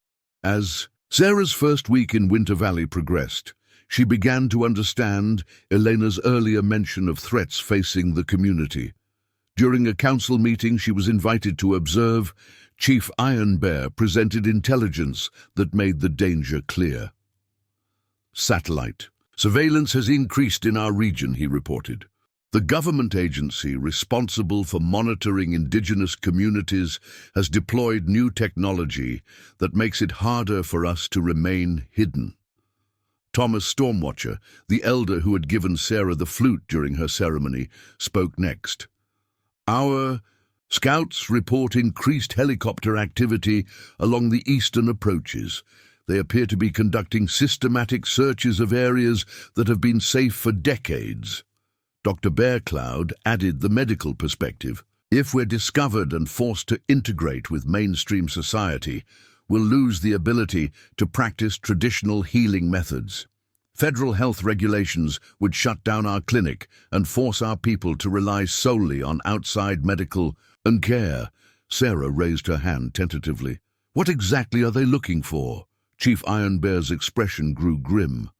As Sarah's first week in Winter Valley progressed, she began to understand Elena's earlier mention of threats facing the community. During a council meeting she was invited to observe, Chief Iron Bear presented intelligence that made the danger clear. "Satellite surveillance has increased in our region," he reported. "The government agency responsible for monitoring indigenous communities has deployed new technology that makes it harder for us to remain hidden." Thomas Stormwatcher, the elder who had given Sarah the flute during her ceremony, spoke next. "Our scouts report increased helicopter activity along the eastern approaches. They appear to be conducting systematic searches of areas that have been safe for decades." Dr. Bearcloud added the medical perspective. "If we're discovered and forced to integrate with mainstream society, we'll lose the ability to practice traditional healing methods. Federal health regulations would shut down our clinic and force our people to rely solely on outside medical and care." Sarah raised her hand tentatively. "What exactly are they looking for?" Chief Iron Bear's expression grew grim.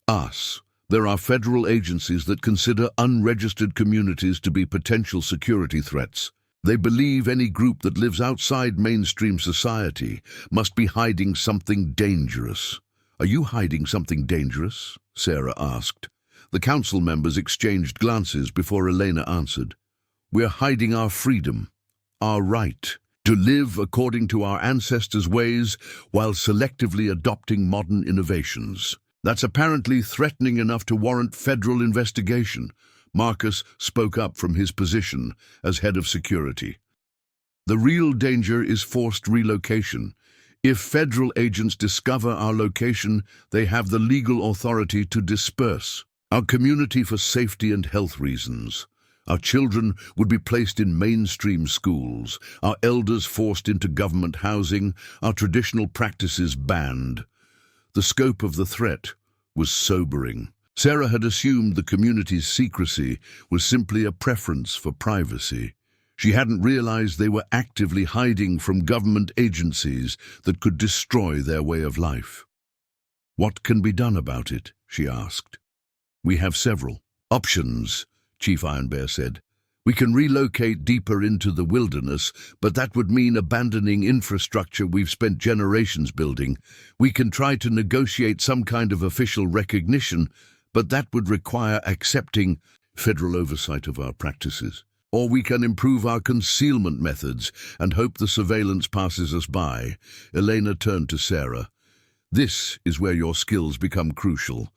"Us. There are federal agencies that consider unregistered communities to be potential security threats. They believe any group that lives outside mainstream society must be hiding something dangerous." "Are you hiding something dangerous?" Sarah asked. The council members exchanged glances before Elena answered. "We're hiding our freedom, our right to live according to our ancestors' ways while selectively adopting modern innovations. That's apparently threatening enough to warrant federal investigation." Marcus spoke up from his position as head of security. "The real danger is forced relocation. If federal agents discover our location, they have the legal authority to disperse our community for safety and health reasons. Our children would be placed in mainstream schools, our elders forced into government housing, our traditional practices banned." The scope of the threat was sobering. Sarah had assumed the community's secrecy was simply a preference for privacy. She hadn't realized they were actively hiding from government agencies that could destroy their way of life. "What can be done about it?" she asked. "We have several options," Chief Iron Bear said. "We can relocate deeper into the wilderness, but that would mean abandoning infrastructure we've spent generations building. We can try to negotiate some kind of official recognition, but that would require accepting federal oversight of our practices. Or we can improve our concealment methods and hope the surveillance passes us by. Elena turned to Sarah. This is where your skills become crucial.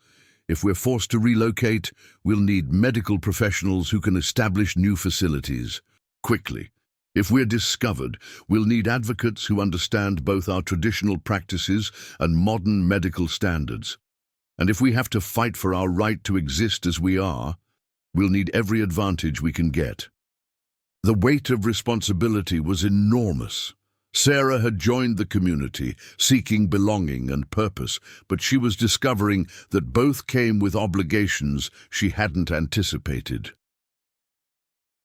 If we're forced to relocate, we'll need medical professionals who can establish new facilities quickly. If we're discovered, we'll need advocates who understand both our traditional practices and modern medical standards. And if we have to fight for our right to exist as we are, we'll need every advantage we can get. The weight of responsibility was enormous. Sarah had joined the community, seeking belonging and purpose, but she was discovering that both came with obligations she hadn't anticipated.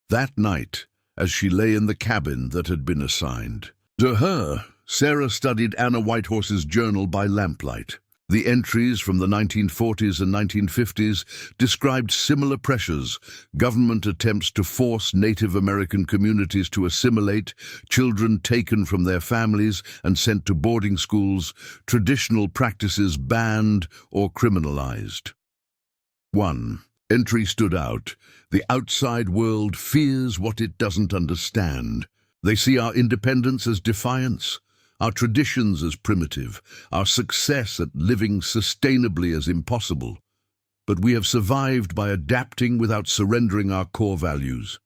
That night, as she lay in the cabin that had been assigned to her, Sarah studied Anna Whitehorse's journal by lamplight. The entries from the 1940s and 1950s described similar pressures: government attempts to force Native American communities to assimilate, children taken from their families and sent to boarding schools, traditional practices banned or criminalized. One entry stood out: the outside world fears what it doesn't understand. They see our independence as defiance, our traditions as primitive, our success at living sustainably as impossible. But we have survived by adapting without surrendering our core values.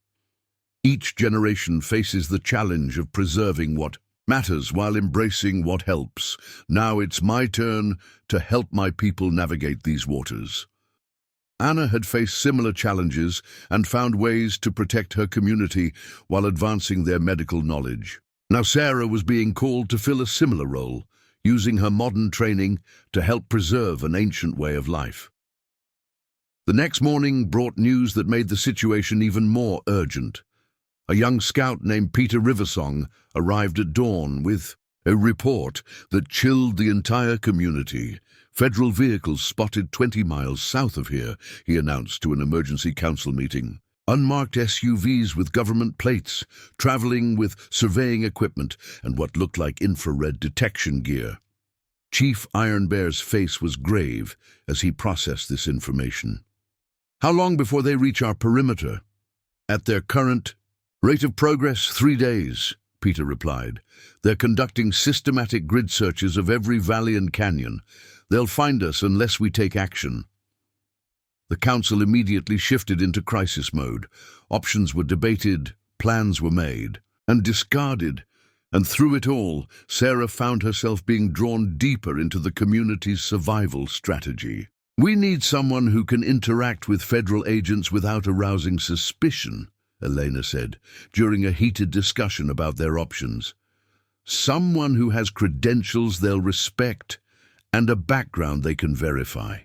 Each generation faces the challenge of preserving what matters while embracing what helps. Now it's my turn to help my people navigate these waters. Anna had faced similar challenges and found ways to protect her community while advancing their medical knowledge. Now Sarah was being called to fill a similar role, using her modern training to help preserve an ancient way of life. The next morning brought news that made the situation even more urgent. A young scout named Peter Riversong arrived at dawn with a report that chilled the entire community. Federal vehicles spotted 20 miles south of here, he announced to an emergency council meeting. Unmarked SUVs with government plates, traveling with surveying equipment and what looked like infrared detection gear. Chief Iron Bear's face was grave as he processed this information. How long before they reach our perimeter? At their current rate of progress, 3 days, Peter replied. They're conducting systematic grid searches of every valley and canyon. They'll find us unless we take action. The council immediately shifted into crisis mode. Options were debated, plans were made, and discarded. And through it all, Sarah found herself being drawn deeper into the community's survival strategy. We need someone who can interact with federal agents without arousing suspicion, Elena said, during a heated discussion about their options. Someone who has credentials they'll respect and a background they can verify.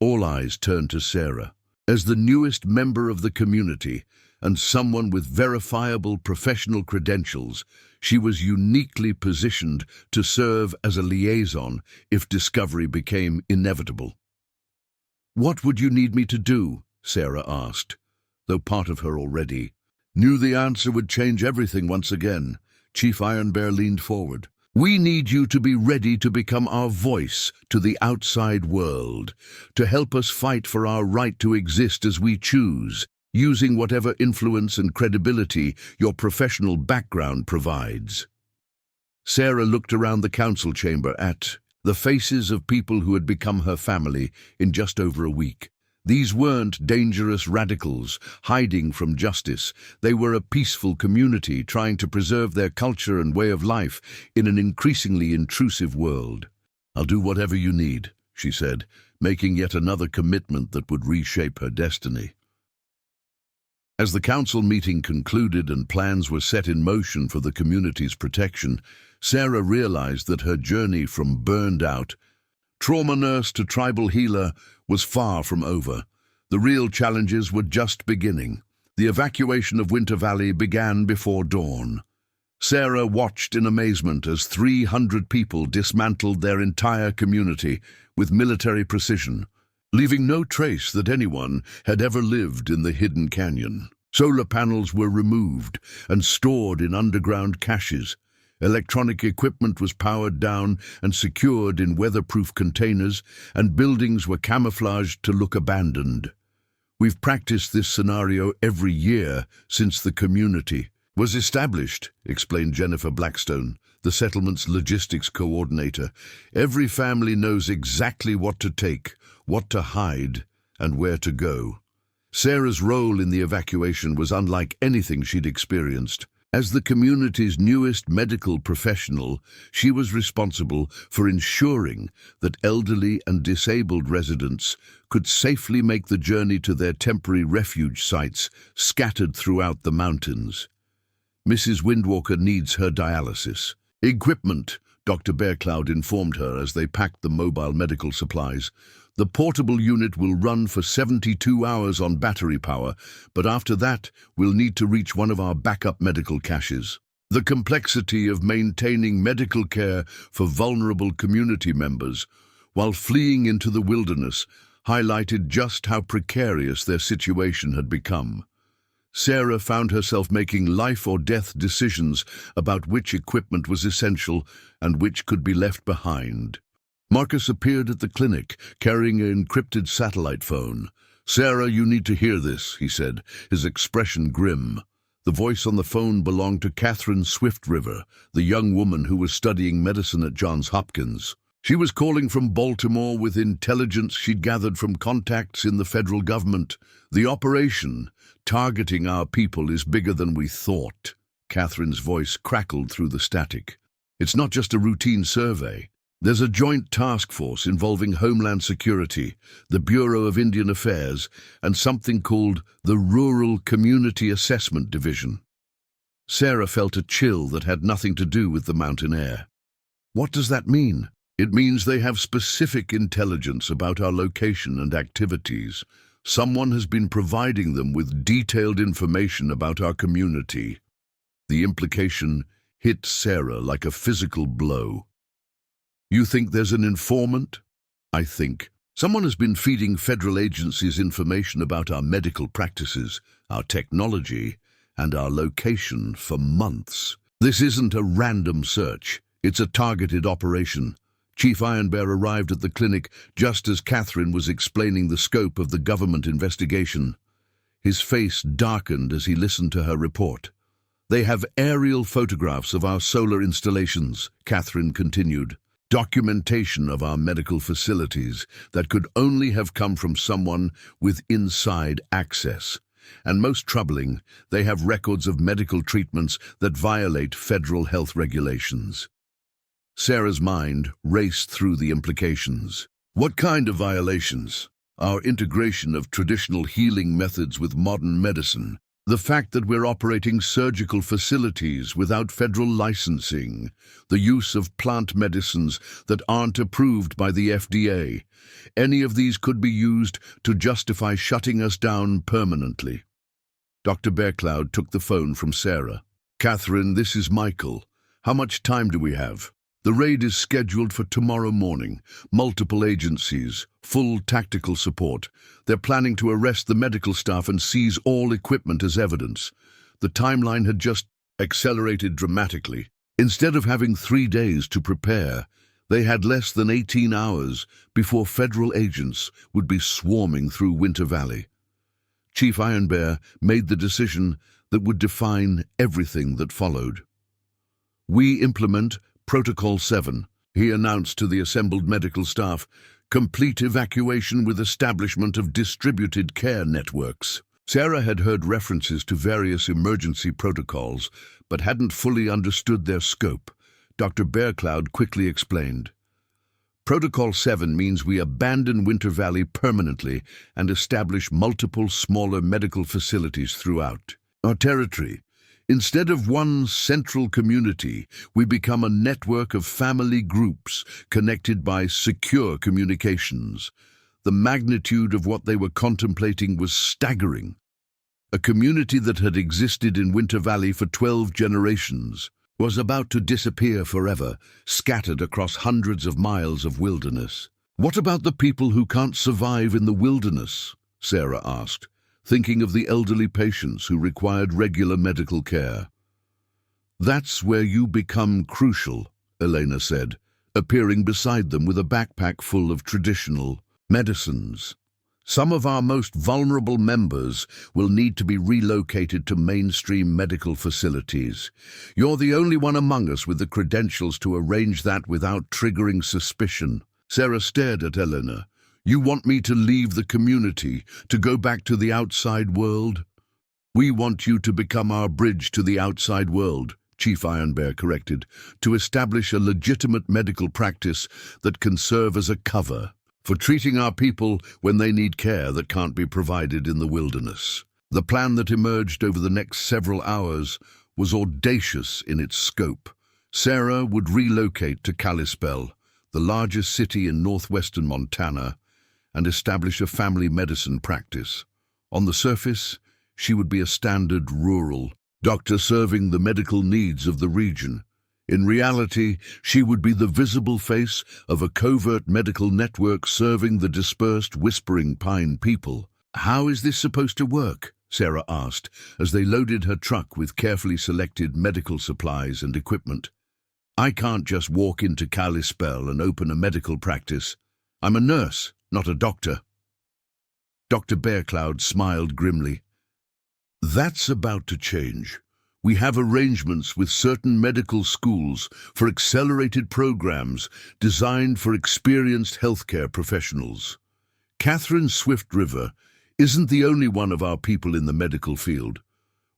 All eyes turned to Sarah. As the newest member of the community and someone with verifiable professional credentials, she was uniquely positioned to serve as a liaison if discovery became inevitable. "What would you need me to do?" Sarah asked, though part of her already knew the answer would change everything once again. Chief Iron Bear leaned forward. "We need you to be ready to become our voice to the outside world, to help us fight for our right to exist as we choose, using whatever influence and credibility your professional background provides." Sarah looked around the council chamber at the faces of people who had become her family in just over a week. These weren't dangerous radicals hiding from justice. They were a peaceful community trying to preserve their culture and way of life in an increasingly intrusive world. "I'll do whatever you need," she said, making yet another commitment that would reshape her destiny. As the council meeting concluded and plans were set in motion for the community's protection, Sarah realized that her journey from burned out trauma nurse to tribal healer was far from over. The real challenges were just beginning. The evacuation of Winter Valley began before dawn. Sarah watched in amazement as 300 people dismantled their entire community with military precision, leaving no trace that anyone had ever lived in the hidden canyon. Solar panels were removed and stored in underground caches. Electronic equipment was powered down and secured in weatherproof containers, and buildings were camouflaged to look abandoned. We've practiced this scenario every year since the community was established, explained Jennifer Blackstone, the settlement's logistics coordinator. Every family knows exactly what to take, what to hide, and where to go. Sarah's role in the evacuation was unlike anything she'd experienced. As the community's newest medical professional, she was responsible for ensuring that elderly and disabled residents could safely make the journey to their temporary refuge sites scattered throughout the mountains. Mrs. Windwalker needs her dialysis equipment, Dr. Bearcloud informed her as they packed the mobile medical supplies. The portable unit will run for 72 hours on battery power, but after that, we'll need to reach one of our backup medical caches. The complexity of maintaining medical care for vulnerable community members while fleeing into the wilderness highlighted just how precarious their situation had become. Sarah found herself making life-or-death decisions about which equipment was essential and which could be left behind. Marcus appeared at the clinic, carrying an encrypted satellite phone. "Sarah, you need to hear this," he said, his expression grim. The voice on the phone belonged to Catherine Swift-River, the young woman who was studying medicine at Johns Hopkins. She was calling from Baltimore with intelligence she'd gathered from contacts in the federal government. "The operation targeting our people is bigger than we thought." Catherine's voice crackled through the static. "It's not just a routine survey. There's a joint task force involving Homeland Security, the Bureau of Indian Affairs, and something called the Rural Community Assessment Division." Sarah felt a chill that had nothing to do with the mountain air. "What does that mean?" "It means they have specific intelligence about our location and activities. Someone has been providing them with detailed information about our community." The implication hit Sarah like a physical blow. "You think there's an informant?" "I think. Someone has been feeding federal agencies information about our medical practices, our technology, and our location for months. This isn't a random search. It's a targeted operation." Chief Ironbear arrived at the clinic just as Catherine was explaining the scope of the government investigation. His face darkened as he listened to her report. "They have aerial photographs of our solar installations," Catherine continued. "Documentation of our medical facilities that could only have come from someone with inside access. And most troubling, they have records of medical treatments that violate federal health regulations." Sarah's mind raced through the implications. "What kind of violations?" "Our integration of traditional healing methods with modern medicine. The fact that we're operating surgical facilities without federal licensing. The use of plant medicines that aren't approved by the FDA. Any of these could be used to justify shutting us down permanently." Dr. Bearcloud took the phone from Sarah. "Catherine, this is Michael. How much time do we have?" "The raid is scheduled for tomorrow morning. Multiple agencies, full tactical support. They're planning to arrest the medical staff and seize all equipment as evidence." The timeline had just accelerated dramatically. Instead of having 3 days to prepare, they had less than 18 hours before federal agents would be swarming through Winter Valley. Chief Ironbear made the decision that would define everything that followed. "We implement Protocol 7, he announced to the assembled medical staff. "Complete evacuation with establishment of distributed care networks." Sarah had heard references to various emergency protocols, but hadn't fully understood their scope. Dr. Bearcloud quickly explained. "Protocol 7 means we abandon Winter Valley permanently and establish multiple smaller medical facilities throughout our territory. Instead of one central community, we become a network of family groups connected by secure communications." The magnitude of what they were contemplating was staggering. A community that had existed in Winter Valley for 12 generations was about to disappear forever, scattered across hundreds of miles of wilderness. "What about the people who can't survive in the wilderness?" Sarah asked, thinking of the elderly patients who required regular medical care. "That's where you become crucial," Elena said, appearing beside them with a backpack full of traditional medicines. Some of our most vulnerable members will need to be relocated to mainstream medical facilities. You're the only one among us with the credentials to arrange that without triggering suspicion." Sarah stared at Elena. "You want me to leave the community, to go back to the outside world?" "We want you to become our bridge to the outside world," Chief Ironbear corrected, "to establish a legitimate medical practice that can serve as a cover for treating our people when they need care that can't be provided in the wilderness." The plan that emerged over the next several hours was audacious in its scope. Sarah would relocate to Kalispell, the largest city in northwestern Montana, and establish a family medicine practice. On the surface, she would be a standard rural doctor serving the medical needs of the region. In reality, she would be the visible face of a covert medical network serving the dispersed Whispering Pine people. "How is this supposed to work?" Sarah asked, as they loaded her truck with carefully selected medical supplies and equipment. "I can't just walk into Kalispell and open a medical practice. I'm a nurse, not a doctor." Dr. Bearcloud smiled grimly. "That's about to change. We have arrangements with certain medical schools for accelerated programs designed for experienced healthcare professionals. Catherine Swift River isn't the only one of our people in the medical field.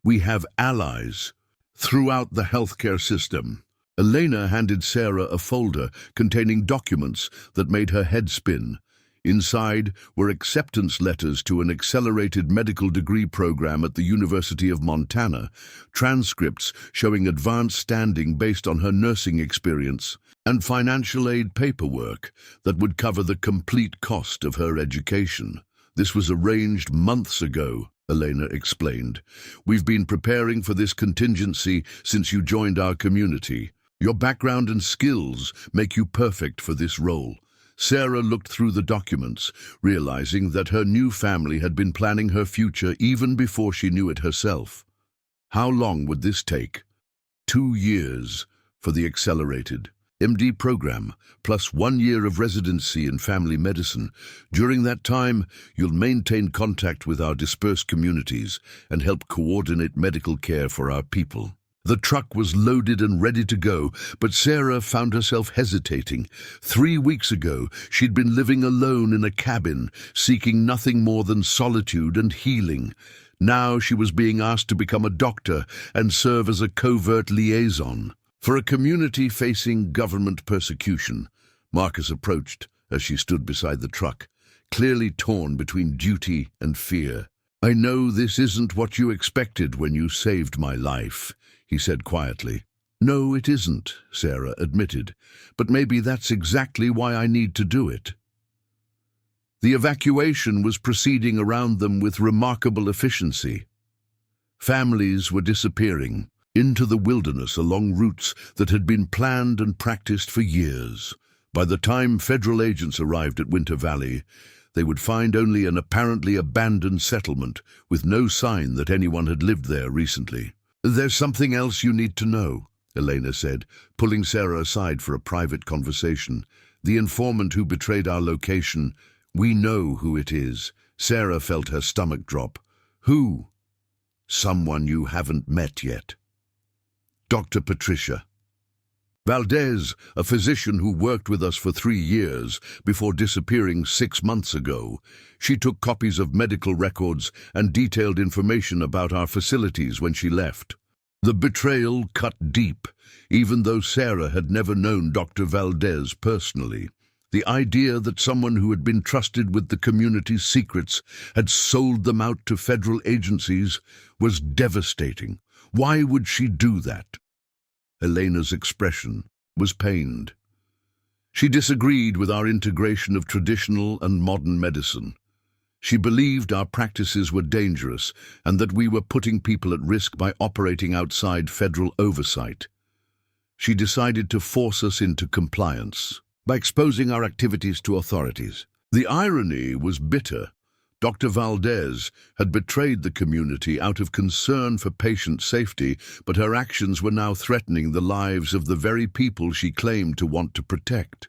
We have allies throughout the healthcare system." Elena handed Sarah a folder containing documents that made her head spin. Inside were acceptance letters to an accelerated medical degree program at the University of Montana, transcripts showing advanced standing based on her nursing experience, and financial aid paperwork that would cover the complete cost of her education. "This was arranged months ago," Elena explained. "We've been preparing for this contingency since you joined our community. Your background and skills make you perfect for this role." Sarah looked through the documents, realizing that her new family had been planning her future even before she knew it herself. How long would this take? 2 years for the accelerated MD program, plus 1 year of residency in family medicine. During that time, you'll maintain contact with our dispersed communities and help coordinate medical care for our people. The truck was loaded and ready to go, but Sarah found herself hesitating. 3 weeks ago, she'd been living alone in a cabin, seeking nothing more than solitude and healing. Now she was being asked to become a doctor and serve as a covert liaison for a community facing government persecution. Marcus approached as she stood beside the truck, clearly torn between duty and fear. "I know this isn't what you expected when you saved my life," he said quietly. "No, it isn't," Sarah admitted, "but maybe that's exactly why I need to do it." The evacuation was proceeding around them with remarkable efficiency. Families were disappearing into the wilderness along routes that had been planned and practiced for years. By the time federal agents arrived at Winter Valley, they would find only an apparently abandoned settlement with no sign that anyone had lived there recently. "There's something else you need to know," Elena said, pulling Sarah aside for a private conversation. "The informant who betrayed our location, we know who it is." Sarah felt her stomach drop. "Who?" "Someone you haven't met yet. Dr. Patricia Valdez, a physician who worked with us for 3 years before disappearing 6 months ago. She took copies of medical records and detailed information about our facilities when she left. The betrayal cut deep, even though Sarah had never known Dr. Valdez personally. The idea that someone who had been trusted with the community's secrets had sold them out to federal agencies was devastating. Why would she do that? Elena's expression was pained. She disagreed with our integration of traditional and modern medicine. She believed our practices were dangerous and that we were putting people at risk by operating outside federal oversight. She decided to force us into compliance by exposing our activities to authorities. The irony was bitter. Dr. Valdez had betrayed the community out of concern for patient safety, but her actions were now threatening the lives of the very people she claimed to want to protect.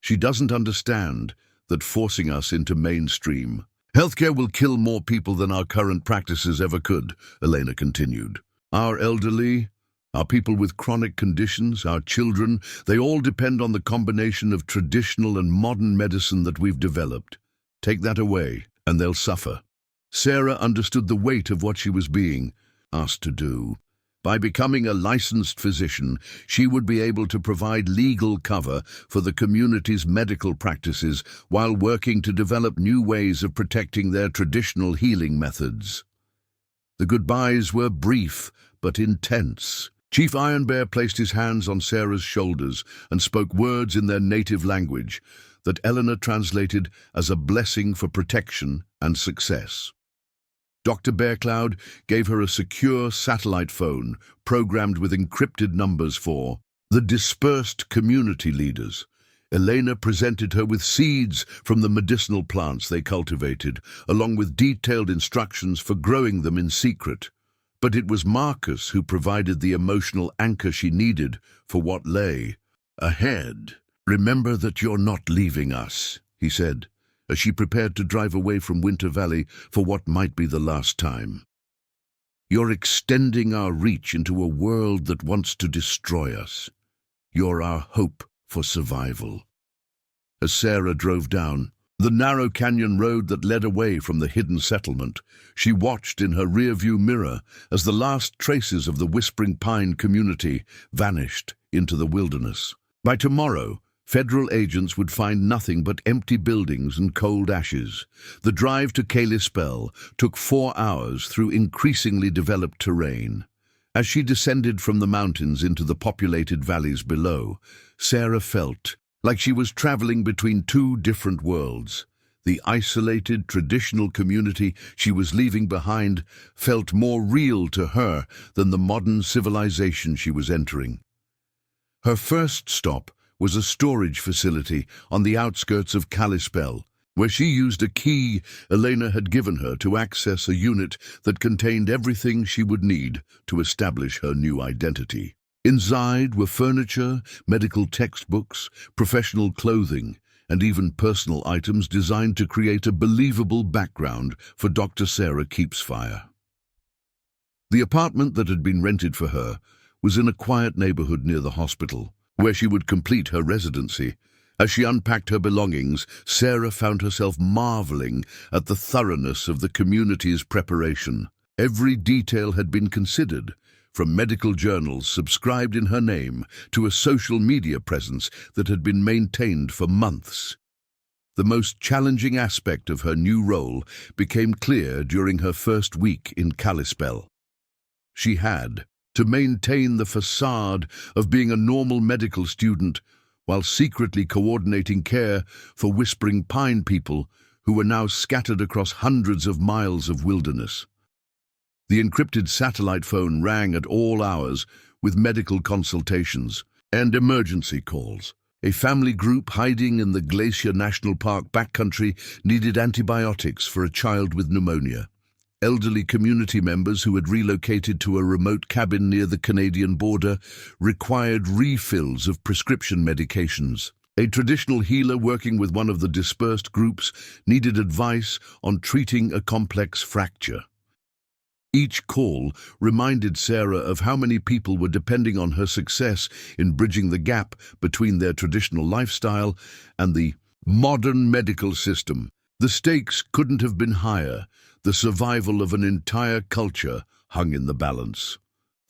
She doesn't understand that forcing us into mainstream. Healthcare will kill more people than our current practices ever could, Elena continued. Our elderly, our people with chronic conditions, our children, they all depend on the combination of traditional and modern medicine that we've developed. Take that away, and they'll suffer. Sarah understood the weight of what she was being asked to do. By becoming a licensed physician, she would be able to provide legal cover for the community's medical practices while working to develop new ways of protecting their traditional healing methods. The goodbyes were brief but intense. Chief Ironbear placed his hands on Sarah's shoulders and spoke words in their native language that Eleanor translated as a blessing for protection and success. Dr. Bearcloud gave her a secure satellite phone programmed with encrypted numbers for the dispersed community leaders. Elena presented her with seeds from the medicinal plants they cultivated, along with detailed instructions for growing them in secret. But it was Marcus who provided the emotional anchor she needed for what lay ahead. "Remember that you're not leaving us," he said, as she prepared to drive away from Winter Valley for what might be the last time. "You're extending our reach into a world that wants to destroy us. You're our hope for survival." As Sarah drove down the narrow canyon road that led away from the hidden settlement, she watched in her rearview mirror as the last traces of the Whispering Pine community vanished into the wilderness. By tomorrow, federal agents would find nothing but empty buildings and cold ashes. The drive to Kalispell took 4 hours through increasingly developed terrain. As she descended from the mountains into the populated valleys below, Sarah felt like she was traveling between 2 different worlds. The isolated, traditional community she was leaving behind felt more real to her than the modern civilization she was entering. Her first stop was a storage facility on the outskirts of Kalispell, where she used a key Elena had given her to access a unit that contained everything she would need to establish her new identity. Inside were furniture, medical textbooks, professional clothing, and even personal items designed to create a believable background for Dr. Sarah Keepsfire. The apartment that had been rented for her was in a quiet neighborhood near the hospital, where she would complete her residency. As she unpacked her belongings, Sarah found herself marveling at the thoroughness of the community's preparation. Every detail had been considered, from medical journals subscribed in her name to a social media presence that had been maintained for months. The most challenging aspect of her new role became clear during her first week in Kalispell. She had to maintain the facade of being a normal medical student while secretly coordinating care for Whispering Pine people who were now scattered across hundreds of miles of wilderness. The encrypted satellite phone rang at all hours with medical consultations and emergency calls. A family group hiding in the Glacier National Park backcountry needed antibiotics for a child with pneumonia. Elderly community members who had relocated to a remote cabin near the Canadian border required refills of prescription medications. A traditional healer working with one of the dispersed groups needed advice on treating a complex fracture. Each call reminded Sarah of how many people were depending on her success in bridging the gap between their traditional lifestyle and the modern medical system. The stakes couldn't have been higher. The survival of an entire culture hung in the balance.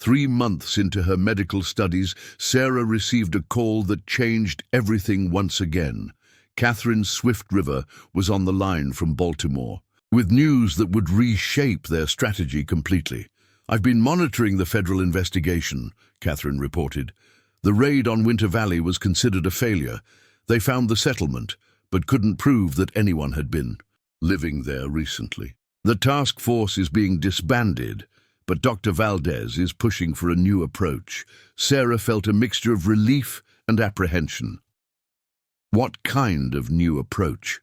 3 months into her medical studies, Sarah received a call that changed everything once again. Catherine Swift River was on the line from Baltimore, with news that would reshape their strategy completely. "I've been monitoring the federal investigation," Catherine reported. "The raid on Winter Valley was considered a failure. They found the settlement, but couldn't prove that anyone had been living there recently. The task force is being disbanded, but Dr. Valdez is pushing for a new approach." Sarah felt a mixture of relief and apprehension. What kind of new approach?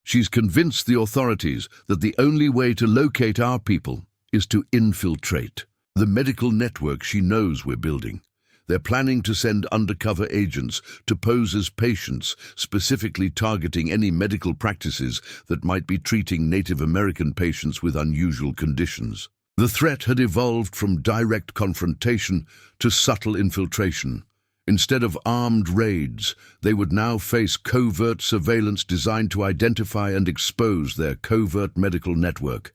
"She's convinced the authorities that the only way to locate our people is to infiltrate the medical network she knows we're building. They're planning to send undercover agents to pose as patients, specifically targeting any medical practices that might be treating Native American patients with unusual conditions. The threat had evolved from direct confrontation to subtle infiltration. Instead of armed raids, they would now face covert surveillance designed to identify and expose their covert medical network.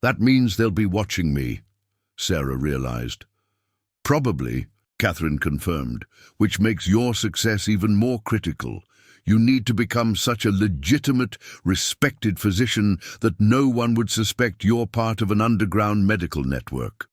That means they'll be watching me, Sarah realized. Probably, Catherine confirmed, which makes your success even more critical. You need to become such a legitimate, respected physician that no one would suspect you're part of an underground medical network.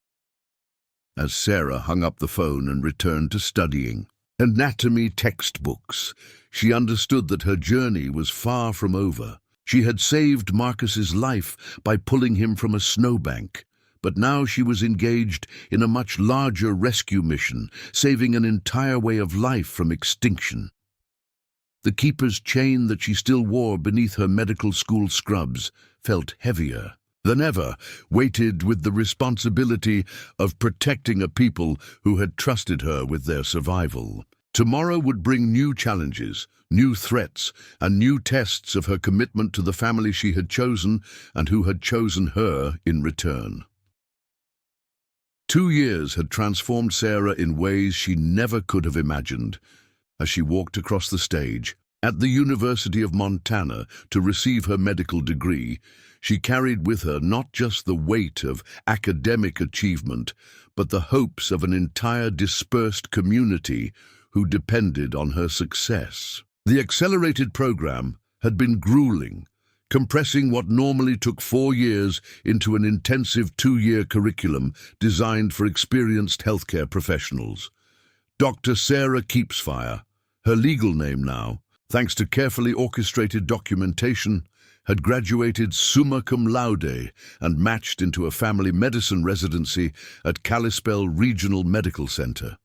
As Sarah hung up the phone and returned to studying anatomy textbooks, she understood that her journey was far from over. She had saved Marcus's life by pulling him from a snowbank, but now she was engaged in a much larger rescue mission, saving an entire way of life from extinction. The keeper's chain that she still wore beneath her medical school scrubs felt heavier than ever, weighted with the responsibility of protecting a people who had trusted her with their survival. Tomorrow would bring new challenges, new threats, and new tests of her commitment to the family she had chosen and who had chosen her in return. 2 years had transformed Sarah in ways she never could have imagined. As she walked across the stage at the University of Montana to receive her medical degree, she carried with her not just the weight of academic achievement, but the hopes of an entire dispersed community who depended on her success. The accelerated program had been grueling, compressing what normally took 4 years into an intensive 2-year curriculum designed for experienced healthcare professionals. Dr. Sarah Keepsfire, her legal name now, thanks to carefully orchestrated documentation, had graduated summa cum laude and matched into a family medicine residency at Kalispell Regional Medical Center.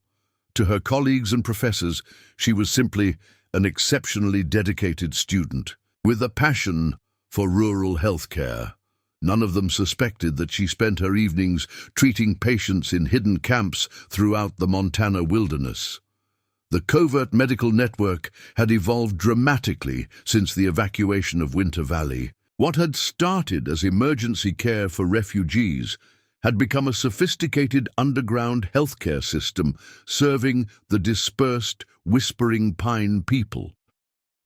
To her colleagues and professors, she was simply an exceptionally dedicated student, with a passion for rural healthcare. None of them suspected that she spent her evenings treating patients in hidden camps throughout the Montana wilderness. The covert medical network had evolved dramatically since the evacuation of Winter Valley. What had started as emergency care for refugees had become a sophisticated underground healthcare system serving the dispersed, Whispering Pine people.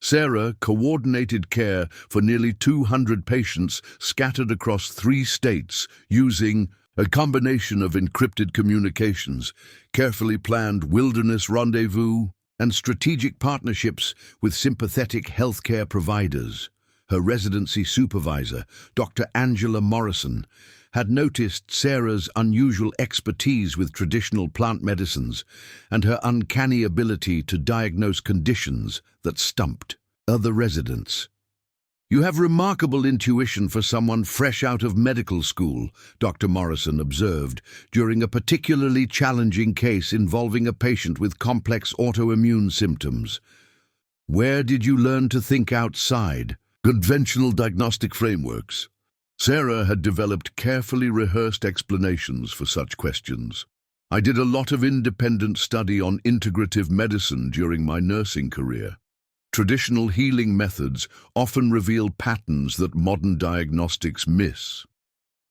Sarah coordinated care for nearly 200 patients scattered across 3 states using a combination of encrypted communications, carefully planned wilderness rendezvous, and strategic partnerships with sympathetic healthcare providers. Her residency supervisor, Dr. Angela Morrison, had noticed Sarah's unusual expertise with traditional plant medicines and her uncanny ability to diagnose conditions that stumped other residents. "You have remarkable intuition for someone fresh out of medical school," Dr. Morrison observed during a particularly challenging case involving a patient with complex autoimmune symptoms. "Where did you learn to think outside conventional diagnostic frameworks?" Sarah had developed carefully rehearsed explanations for such questions. "I did a lot of independent study on integrative medicine during my nursing career. Traditional healing methods often reveal patterns that modern diagnostics miss."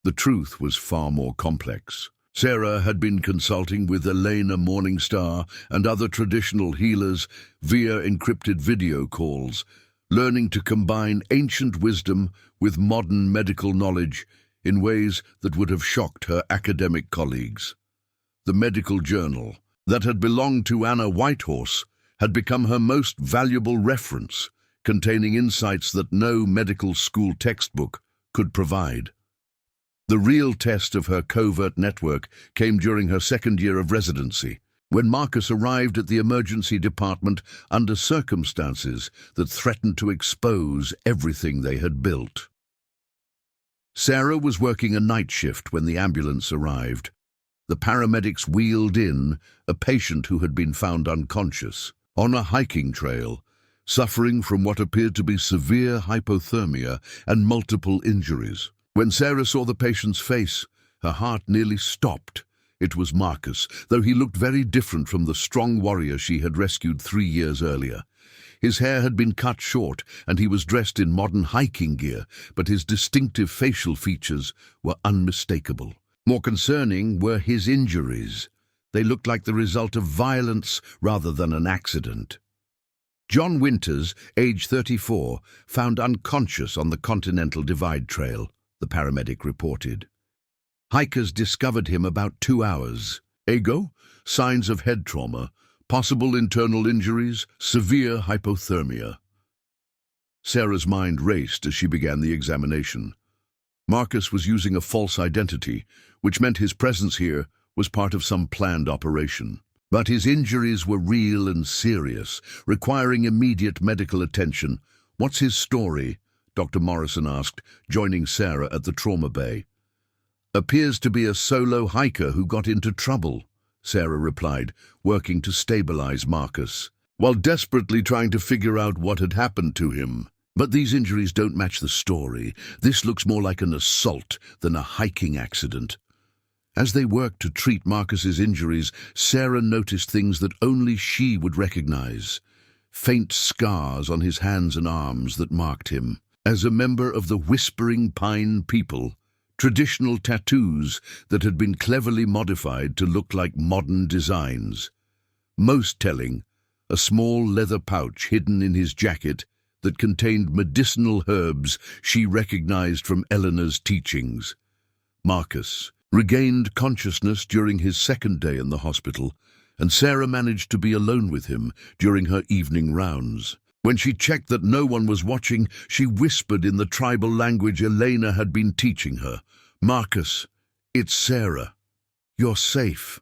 The truth was far more complex. Sarah had been consulting with Elena Morningstar and other traditional healers via encrypted video calls, learning to combine ancient wisdom with modern medical knowledge in ways that would have shocked her academic colleagues. The medical journal that had belonged to Anna Whitehorse had become her most valuable reference, containing insights that no medical school textbook could provide. The real test of her covert network came during her 2nd year of residency, when Marcus arrived at the emergency department under circumstances that threatened to expose everything they had built. Sarah was working a night shift when the ambulance arrived. The paramedics wheeled in a patient who had been found unconscious on a hiking trail, suffering from what appeared to be severe hypothermia and multiple injuries. When Sarah saw the patient's face, her heart nearly stopped, It was Marcus, though he looked very different from the strong warrior she had rescued 3 years earlier. His hair had been cut short, and he was dressed in modern hiking gear, but his distinctive facial features were unmistakable. More concerning were his injuries. They looked like the result of violence rather than an accident. John Winters, age 34, found unconscious on the Continental Divide Trail, the paramedic reported. Hikers discovered him about 2 hours ago. Signs of head trauma, possible internal injuries, severe hypothermia. Sarah's mind raced as she began the examination. Marcus was using a false identity, which meant his presence here was part of some planned operation. But his injuries were real and serious, requiring immediate medical attention. "What's his story?" Dr. Morrison asked, joining Sarah at the trauma bay. "Appears to be a solo hiker who got into trouble," Sarah replied, working to stabilize Marcus, while desperately trying to figure out what had happened to him. "But these injuries don't match the story. This looks more like an assault than a hiking accident." As they worked to treat Marcus's injuries, Sarah noticed things that only she would recognize. Faint scars on his hands and arms that marked him as a member of the Whispering Pine people. Traditional tattoos that had been cleverly modified to look like modern designs. Most telling, a small leather pouch hidden in his jacket that contained medicinal herbs she recognized from Eleanor's teachings. Marcus regained consciousness during his second day in the hospital, and Sarah managed to be alone with him during her evening rounds. When she checked that no one was watching, she whispered in the tribal language Elena had been teaching her. "Marcus, it's Sarah. You're safe."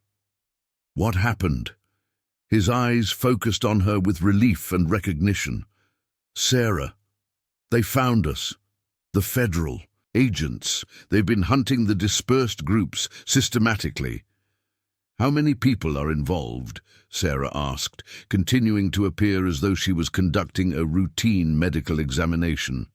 What happened? His eyes focused on her with relief and recognition. "Sarah, they found us. The federal agents. They've been hunting the dispersed groups systematically." "How many people are involved?" Sarah asked, continuing to appear as though she was conducting a routine medical examination.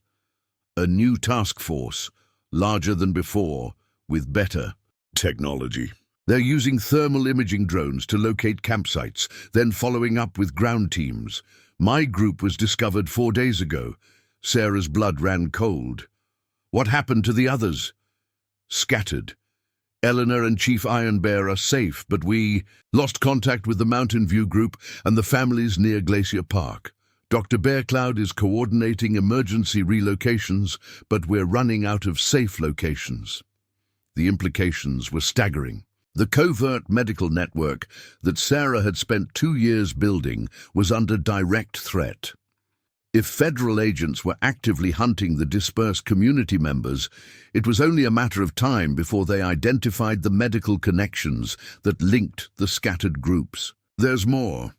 "A new task force, larger than before, with better technology. They're using thermal imaging drones to locate campsites, then following up with ground teams. My group was discovered 4 days ago." Sarah's blood ran cold. "What happened to the others?" "Scattered. Eleanor and Chief Iron Bear are safe, but we lost contact with the Mountain View group and the families near Glacier Park. Dr. Bearcloud is coordinating emergency relocations, but we're running out of safe locations." The implications were staggering. The covert medical network that Sarah had spent 2 years building was under direct threat. If federal agents were actively hunting the dispersed community members, it was only a matter of time before they identified the medical connections that linked the scattered groups. "There's more,"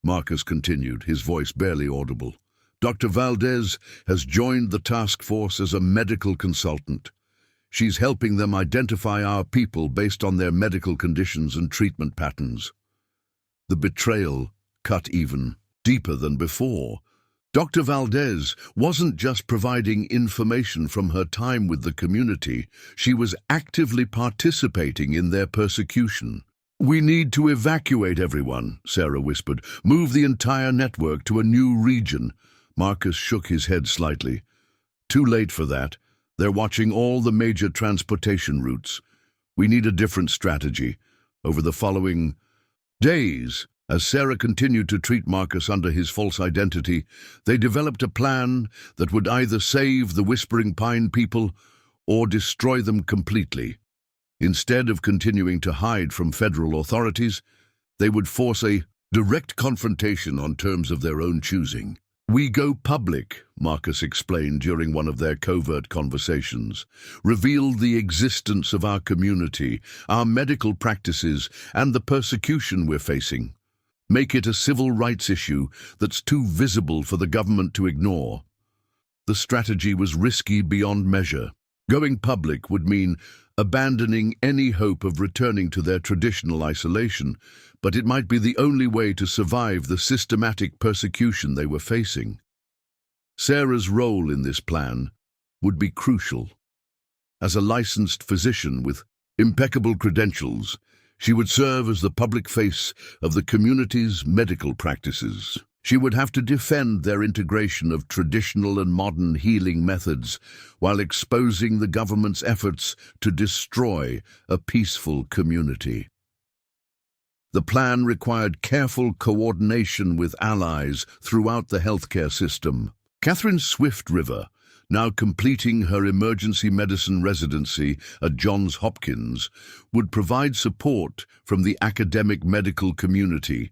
Marcus continued, his voice barely audible. "Dr. Valdez has joined the task force as a medical consultant. She's helping them identify our people based on their medical conditions and treatment patterns." The betrayal cut even deeper than before. Dr. Valdez wasn't just providing information from her time with the community, she was actively participating in their persecution. "We need to evacuate everyone," Sarah whispered. "Move the entire network to a new region." Marcus shook his head slightly. "Too late for that. They're watching all the major transportation routes. We need a different strategy." Over the following days, as Sarah continued to treat Marcus under his false identity, they developed a plan that would either save the Whispering Pine people or destroy them completely. Instead of continuing to hide from federal authorities, they would force a direct confrontation on terms of their own choosing. "We go public," Marcus explained during one of their covert conversations. "Reveal the existence of our community, our medical practices, and the persecution we're facing. Make it a civil rights issue that's too visible for the government to ignore." The strategy was risky beyond measure. Going public would mean abandoning any hope of returning to their traditional isolation, but it might be the only way to survive the systematic persecution they were facing. Sarah's role in this plan would be crucial. As a licensed physician with impeccable credentials, She would serve as the public face of the community's medical practices. She would have to defend their integration of traditional and modern healing methods while exposing the government's efforts to destroy a peaceful community. The plan required careful coordination with allies throughout the healthcare system. Catherine Swift River, now completing her emergency medicine residency at Johns Hopkins, would provide support from the academic medical community.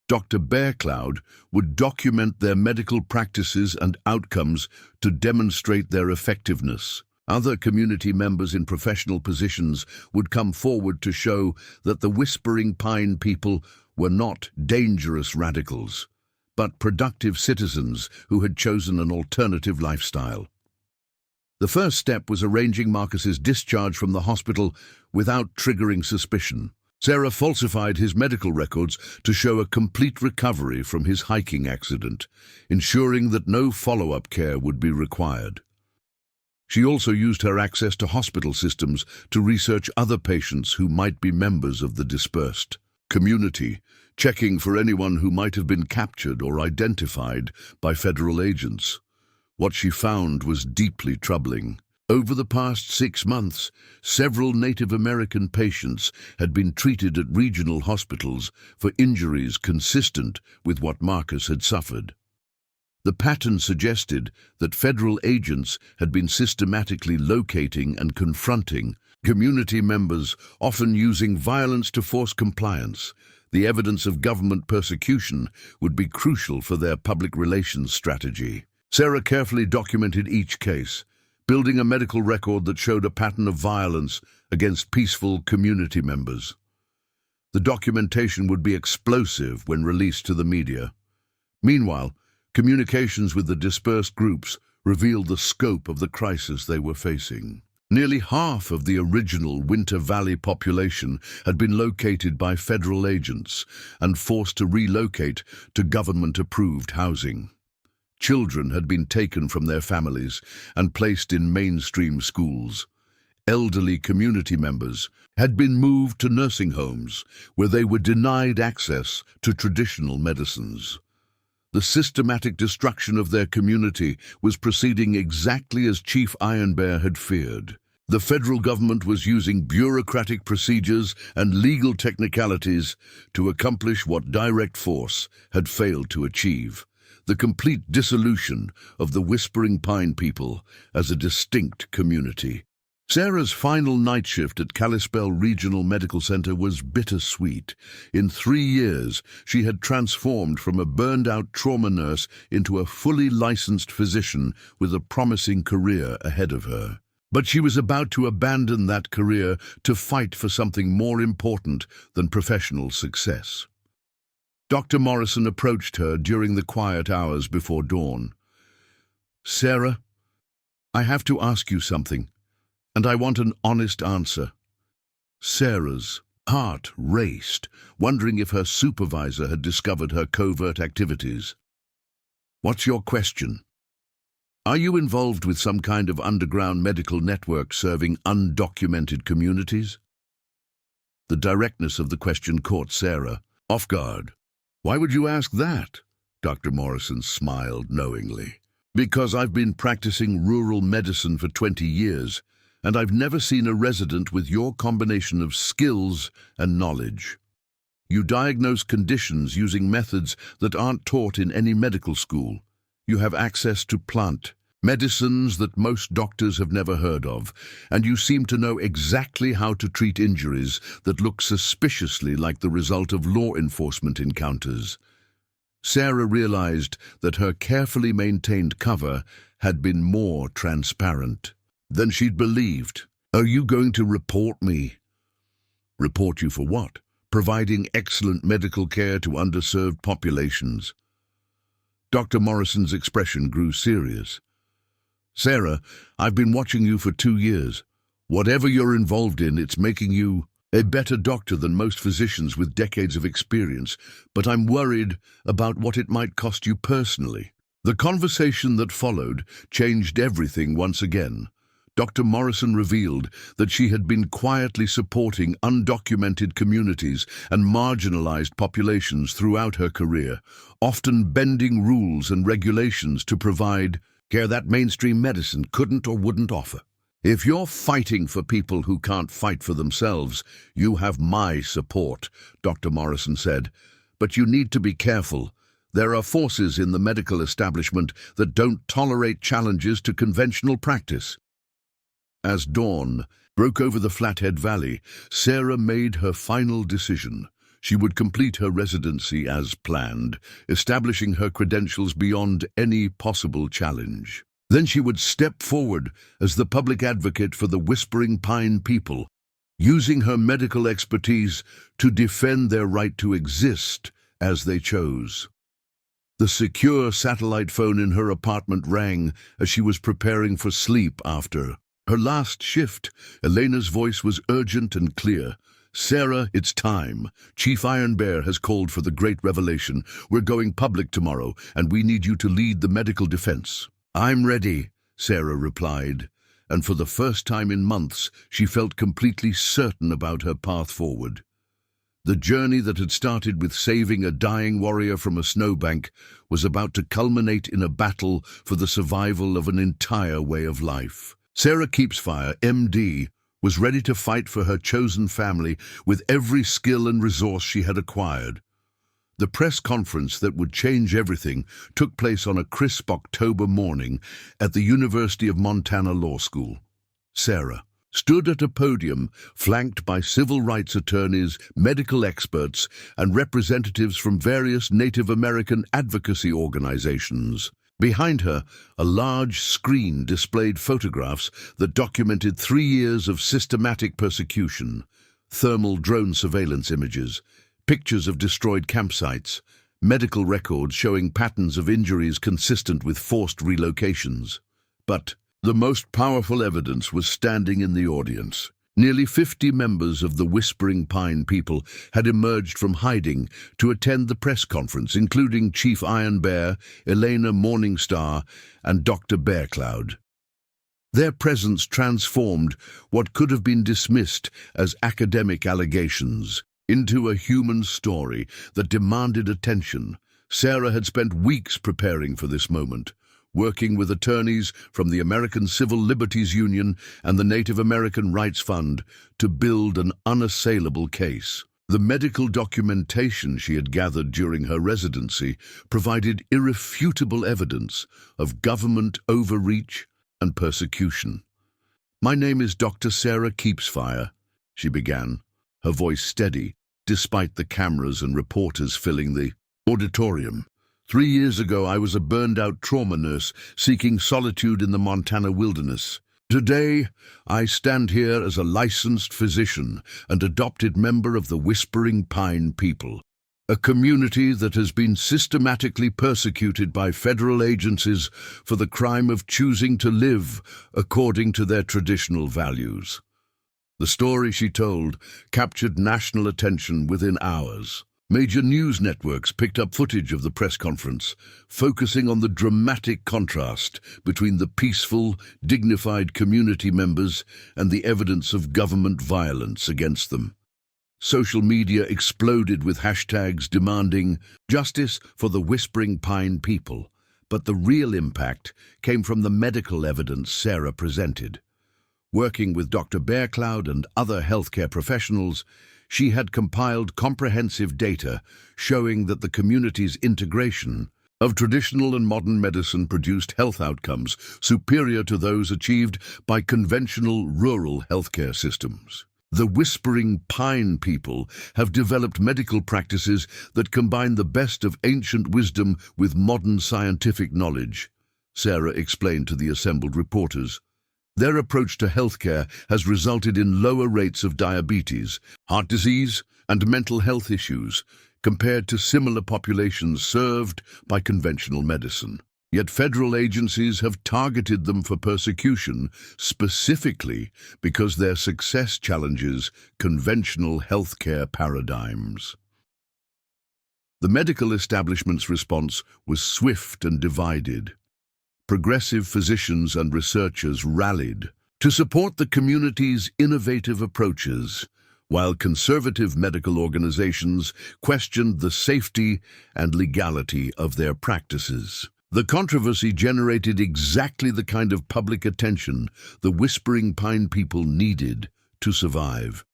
Dr. Bearcloud would document their medical practices and outcomes to demonstrate their effectiveness. Other community members in professional positions would come forward to show that the Whispering Pine people were not dangerous radicals, but productive citizens who had chosen an alternative lifestyle. The first step was arranging Marcus's discharge from the hospital without triggering suspicion. Sarah falsified his medical records to show a complete recovery from his hiking accident, ensuring that no follow-up care would be required. She also used her access to hospital systems to research other patients who might be members of the dispersed community, checking for anyone who might have been captured or identified by federal agents. What she found was deeply troubling. Over the past 6 months, several Native American patients had been treated at regional hospitals for injuries consistent with what Marcus had suffered. The pattern suggested that federal agents had been systematically locating and confronting community members, often using violence to force compliance. The evidence of government persecution would be crucial for their public relations strategy. Sarah carefully documented each case, building a medical record that showed a pattern of violence against peaceful community members. The documentation would be explosive when released to the media. Meanwhile, communications with the dispersed groups revealed the scope of the crisis they were facing. Nearly half of the original Winter Valley population had been located by federal agents and forced to relocate to government-approved housing. Children had been taken from their families and placed in mainstream schools. Elderly community members had been moved to nursing homes where they were denied access to traditional medicines. The systematic destruction of their community was proceeding exactly as Chief Ironbear had feared. The federal government was using bureaucratic procedures and legal technicalities to accomplish what direct force had failed to achieve: the complete dissolution of the Whispering Pine people as a distinct community. Sarah's final night shift at Kalispell Regional Medical Center was bittersweet. In 3 years, she had transformed from a burned-out trauma nurse into a fully licensed physician with a promising career ahead of her. But she was about to abandon that career to fight for something more important than professional success. Dr. Morrison approached her during the quiet hours before dawn. "Sarah, I have to ask you something, and I want an honest answer." Sarah's heart raced, wondering if her supervisor had discovered her covert activities. "What's your question? Are you involved with some kind of underground medical network serving undocumented communities?" The directness of the question caught Sarah off guard. "Why would you ask that?" Dr. Morrison smiled knowingly. "Because I've been practicing rural medicine for 20 years, and I've never seen a resident with your combination of skills and knowledge. You diagnose conditions using methods that aren't taught in any medical school. You have access to plant medicines that most doctors have never heard of, and you seem to know exactly how to treat injuries that look suspiciously like the result of law enforcement encounters." Sarah realized that her carefully maintained cover had been more transparent than she'd believed. "Are you going to report me?" "Report you for what?" "Providing excellent medical care to underserved populations." Dr. Morrison's expression grew serious. "Sarah, I've been watching you for 2 years. Whatever you're involved in, it's making you a better doctor than most physicians with decades of experience, but I'm worried about what it might cost you personally." The conversation that followed changed everything once again. Dr. Morrison revealed that she had been quietly supporting undocumented communities and marginalized populations throughout her career, often bending rules and regulations to provide care that mainstream medicine couldn't or wouldn't offer. If you're fighting for people who can't fight for themselves, you have my support, Dr. Morrison said. But you need to be careful. There are forces in the medical establishment that don't tolerate challenges to conventional practice. As dawn broke over the Flathead Valley, Sarah made her final decision. She would complete her residency as planned, establishing her credentials beyond any possible challenge. Then she would step forward as the public advocate for the Whispering Pine people, using her medical expertise to defend their right to exist as they chose. The secure satellite phone in her apartment rang as she was preparing for sleep after her last shift. Elena's voice was urgent and clear. "Sarah, it's time. Chief Iron Bear has called for the great revelation. We're going public tomorrow, and we need you to lead the medical defense." "I'm ready," Sarah replied, and for the first time in months, she felt completely certain about her path forward. The journey that had started with saving a dying warrior from a snowbank was about to culminate in a battle for the survival of an entire way of life. Sarah Keepsfire, MD, was ready to fight for her chosen family with every skill and resource she had acquired. The press conference that would change everything took place on a crisp October morning at the University of Montana Law School. Sarah stood at a podium flanked by civil rights attorneys, medical experts, and representatives from various Native American advocacy organizations. Behind her, a large screen displayed photographs that documented 3 years of systematic persecution, thermal drone surveillance images, pictures of destroyed campsites, medical records showing patterns of injuries consistent with forced relocations. But the most powerful evidence was standing in the audience. Nearly 50 members of the Whispering Pine people had emerged from hiding to attend the press conference, including Chief Iron Bear, Elena Morningstar, and Dr. Bearcloud. Their presence transformed what could have been dismissed as academic allegations into a human story that demanded attention. Sarah had spent weeks preparing for this moment, working with attorneys from the American Civil Liberties Union and the Native American Rights Fund to build an unassailable case. The medical documentation she had gathered during her residency provided irrefutable evidence of government overreach and persecution. "My name is Dr. Sarah Keepsfire," she began, her voice steady, despite the cameras and reporters filling the auditorium. 3 years ago, I was a burned-out trauma nurse seeking solitude in the Montana wilderness. Today, I stand here as a licensed physician and adopted member of the Whispering Pine people, a community that has been systematically persecuted by federal agencies for the crime of choosing to live according to their traditional values. The story she told captured national attention within hours. Major news networks picked up footage of the press conference, focusing on the dramatic contrast between the peaceful, dignified community members and the evidence of government violence against them. Social media exploded with hashtags demanding justice for the Whispering Pine people, but the real impact came from the medical evidence Sarah presented. Working with Dr. Bearcloud and other healthcare professionals, she had compiled comprehensive data showing that the community's integration of traditional and modern medicine produced health outcomes superior to those achieved by conventional rural healthcare systems. The Whispering Pine people have developed medical practices that combine the best of ancient wisdom with modern scientific knowledge, Sarah explained to the assembled reporters. Their approach to healthcare has resulted in lower rates of diabetes, heart disease, and mental health issues compared to similar populations served by conventional medicine. Yet federal agencies have targeted them for persecution specifically because their success challenges conventional healthcare paradigms. The medical establishment's response was swift and divided. Progressive physicians and researchers rallied, to support the community's innovative approaches, while conservative medical organizations questioned the safety and legality of their practices. The controversy generated exactly the kind of public attention the Whispering Pine people needed to survive.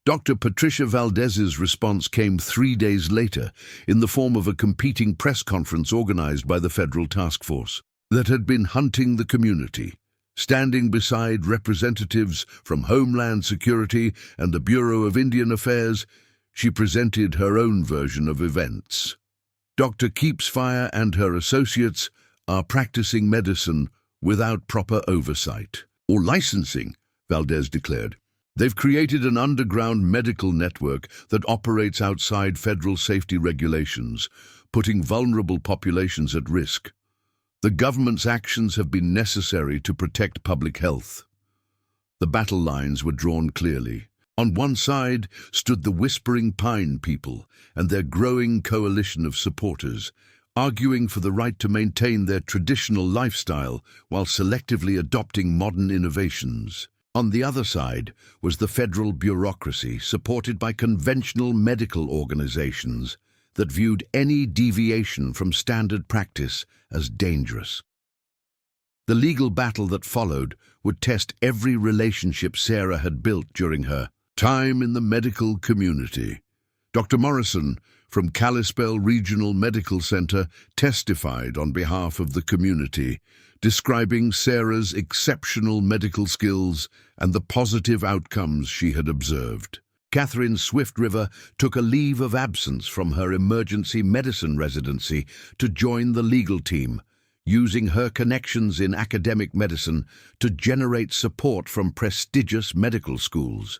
Dr. Patricia Valdez's response came 3 days later in the form of a competing press conference organized by the federal task force that had been hunting the community. Standing beside representatives from Homeland Security and the Bureau of Indian Affairs, she presented her own version of events. Dr. Keepsfire and her associates are practicing medicine without proper oversight or licensing, Valdez declared. They've created an underground medical network that operates outside federal safety regulations, putting vulnerable populations at risk. The government's actions have been necessary to protect public health. The battle lines were drawn clearly. On one side stood the Whispering Pine people and their growing coalition of supporters, arguing for the right to maintain their traditional lifestyle while selectively adopting modern innovations. On the other side was the federal bureaucracy, supported by conventional medical organizations that viewed any deviation from standard practice as dangerous. The legal battle that followed would test every relationship Sarah had built during her time in the medical community. Dr. Morrison from Kalispell Regional Medical Center testified on behalf of the community, describing Sarah's exceptional medical skills and the positive outcomes she had observed. Catherine Swift River took a leave of absence from her emergency medicine residency to join the legal team, using her connections in academic medicine to generate support from prestigious medical schools.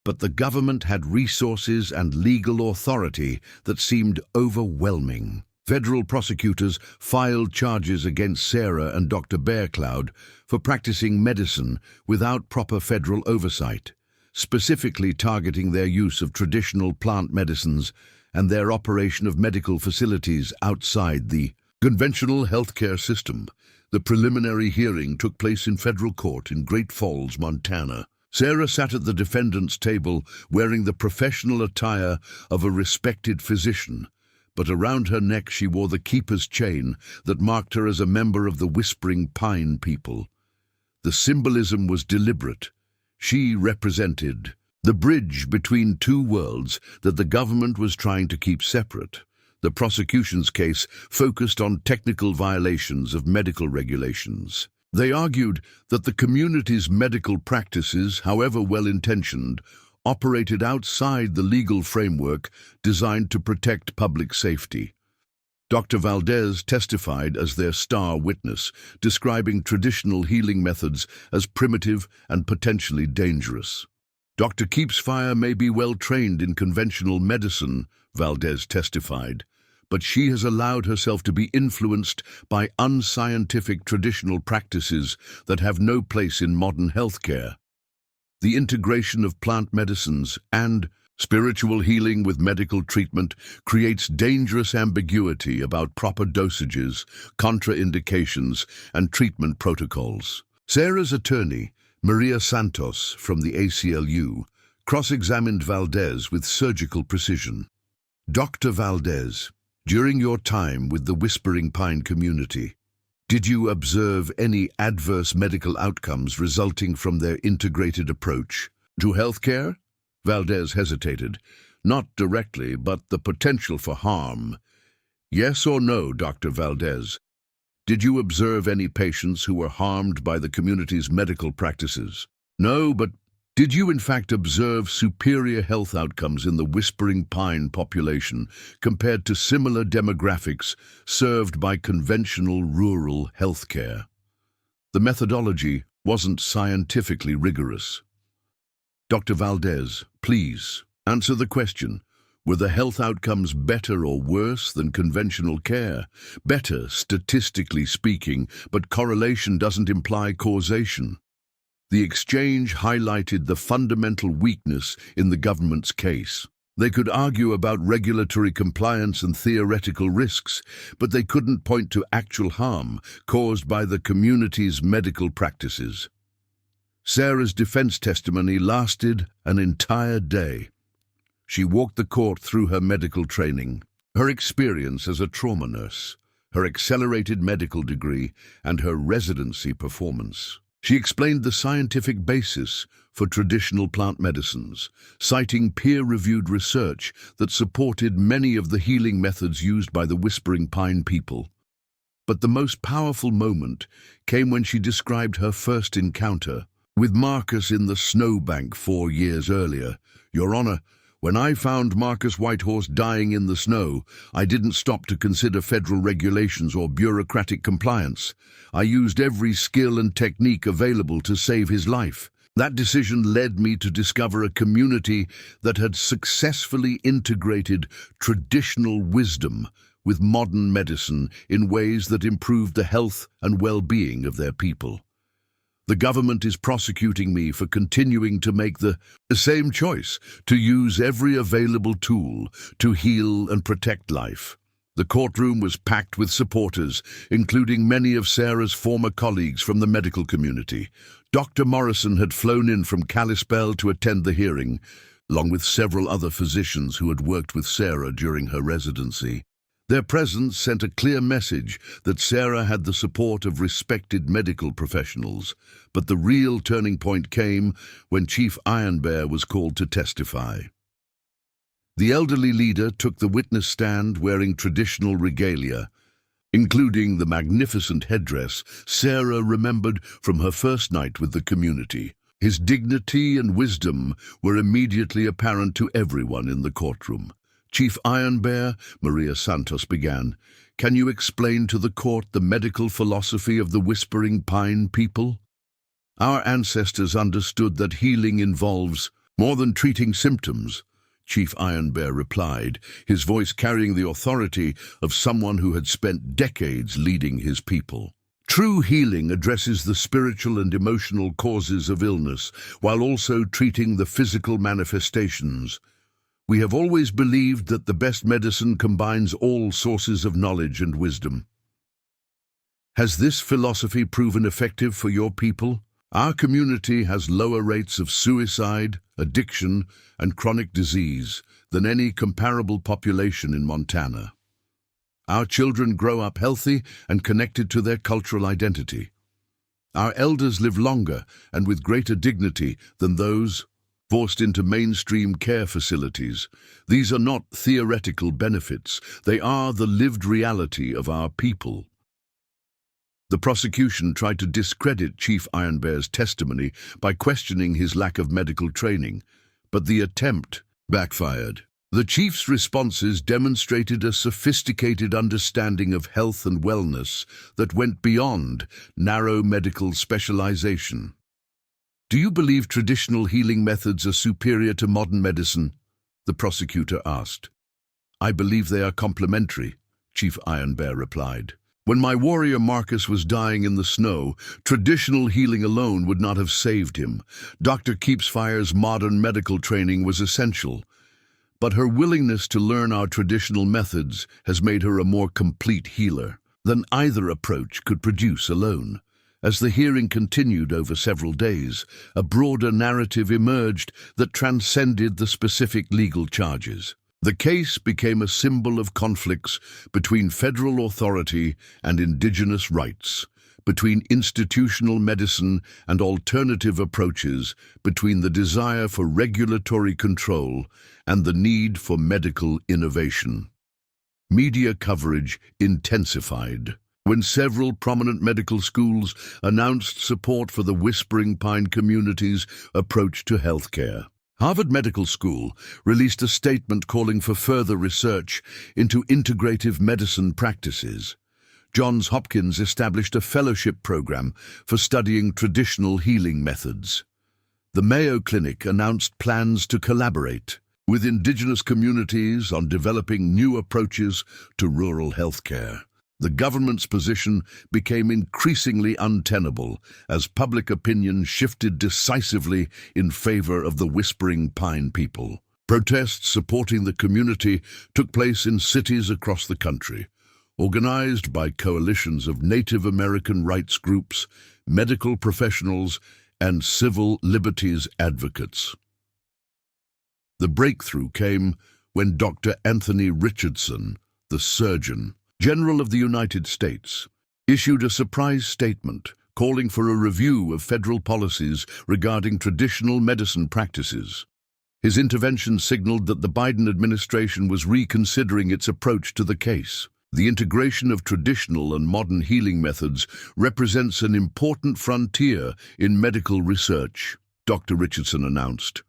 But the government had resources and legal authority that seemed overwhelming. Federal prosecutors filed charges against Sarah and Dr. Bearcloud for practicing medicine without proper federal oversight, specifically targeting their use of traditional plant medicines and their operation of medical facilities outside the conventional healthcare system. The preliminary hearing took place in federal court in Great Falls, Montana. Sarah sat at the defendant's table wearing the professional attire of a respected physician, but around her neck she wore the keeper's chain that marked her as a member of the Whispering Pine people. The symbolism was deliberate. She represented the bridge between two worlds that the government was trying to keep separate. The prosecution's case focused on technical violations of medical regulations. They argued that the community's medical practices, however well-intentioned, operated outside the legal framework designed to protect public safety. Dr. Valdez testified as their star witness, describing traditional healing methods as primitive and potentially dangerous. Dr. Keepsfire may be well trained in conventional medicine, Valdez testified, but she has allowed herself to be influenced by unscientific traditional practices that have no place in modern healthcare. The integration of plant medicines and spiritual healing with medical treatment creates dangerous ambiguity about proper dosages, contraindications, and treatment protocols. Sarah's attorney, Maria Santos from the ACLU, cross-examined Valdez with surgical precision. Dr. Valdez, during your time with the Whispering Pine community, did you observe any adverse medical outcomes resulting from their integrated approach to healthcare? Valdez hesitated. Not directly, but the potential for harm. Yes or no, Dr. Valdez? Did you observe any patients who were harmed by the community's medical practices? No, but did you in fact observe superior health outcomes in the Whispering Pine population compared to similar demographics served by conventional rural healthcare? The methodology wasn't scientifically rigorous. Dr. Valdez, please answer the question. Were the health outcomes better or worse than conventional care? Better, statistically speaking, but correlation doesn't imply causation. The exchange highlighted the fundamental weakness in the government's case. They could argue about regulatory compliance and theoretical risks, but they couldn't point to actual harm caused by the community's medical practices. Sarah's defense testimony lasted an entire day. She walked the court through her medical training, her experience as a trauma nurse, her accelerated medical degree, and her residency performance. She explained the scientific basis for traditional plant medicines, citing peer-reviewed research that supported many of the healing methods used by the Whispering Pine people. But the most powerful moment came when she described her first encounter with Marcus in the Snowbank 4 years earlier. "Your Honor, when I found Marcus Whitehorse dying in the snow, I didn't stop to consider federal regulations or bureaucratic compliance. I used every skill and technique available to save his life. That decision led me to discover a community that had successfully integrated traditional wisdom with modern medicine in ways that improved the health and well-being of their people. The government is prosecuting me for continuing to make the same choice, to use every available tool to heal and protect life." The courtroom was packed with supporters, including many of Sarah's former colleagues from the medical community. Dr. Morrison had flown in from Kalispell to attend the hearing, along with several other physicians who had worked with Sarah during her residency. Their presence sent a clear message that Sarah had the support of respected medical professionals, but the real turning point came when Chief Ironbear was called to testify. The elderly leader took the witness stand wearing traditional regalia, including the magnificent headdress Sarah remembered from her first night with the community. His dignity and wisdom were immediately apparent to everyone in the courtroom. "Chief Ironbear," Maria Santos began, "can you explain to the court the medical philosophy of the Whispering Pine people? Our ancestors understood that healing involves more than treating symptoms," Chief Ironbear replied, his voice carrying the authority of someone who had spent decades leading his people. "True healing addresses the spiritual and emotional causes of illness, while also treating the physical manifestations. We have always believed that the best medicine combines all sources of knowledge and wisdom." Has this philosophy proven effective for your people? Our community has lower rates of suicide, addiction, and chronic disease than any comparable population in Montana. Our children grow up healthy and connected to their cultural identity. Our elders live longer and with greater dignity than those forced into mainstream care facilities. These are not theoretical benefits. They are the lived reality of our people. The prosecution tried to discredit Chief Ironbear's testimony by questioning his lack of medical training, but the attempt backfired. The chief's responses demonstrated a sophisticated understanding of health and wellness that went beyond narrow medical specialization. "Do you believe traditional healing methods are superior to modern medicine?" the prosecutor asked. "I believe they are complementary," Chief Ironbear replied. "When my warrior Marcus was dying in the snow, traditional healing alone would not have saved him. Dr. Keepsfire's modern medical training was essential, but her willingness to learn our traditional methods has made her a more complete healer than either approach could produce alone." As the hearing continued over several days, a broader narrative emerged that transcended the specific legal charges. The case became a symbol of conflicts between federal authority and indigenous rights, between institutional medicine and alternative approaches, between the desire for regulatory control and the need for medical innovation. Media coverage intensified when several prominent medical schools announced support for the Whispering Pine community's approach to healthcare. Harvard Medical School released a statement calling for further research into integrative medicine practices. Johns Hopkins established a fellowship program for studying traditional healing methods. The Mayo Clinic announced plans to collaborate with indigenous communities on developing new approaches to rural healthcare. The government's position became increasingly untenable as public opinion shifted decisively in favor of the Whispering Pine people. Protests supporting the community took place in cities across the country, organized by coalitions of Native American rights groups, medical professionals, and civil liberties advocates. The breakthrough came when Dr. Anthony Richardson, the Surgeon General of the United States, issued a surprise statement calling for a review of federal policies regarding traditional medicine practices. His intervention signaled that the Biden administration was reconsidering its approach to the case. The integration of traditional and modern healing methods represents an important frontier in medical research, Dr. Richardson announced.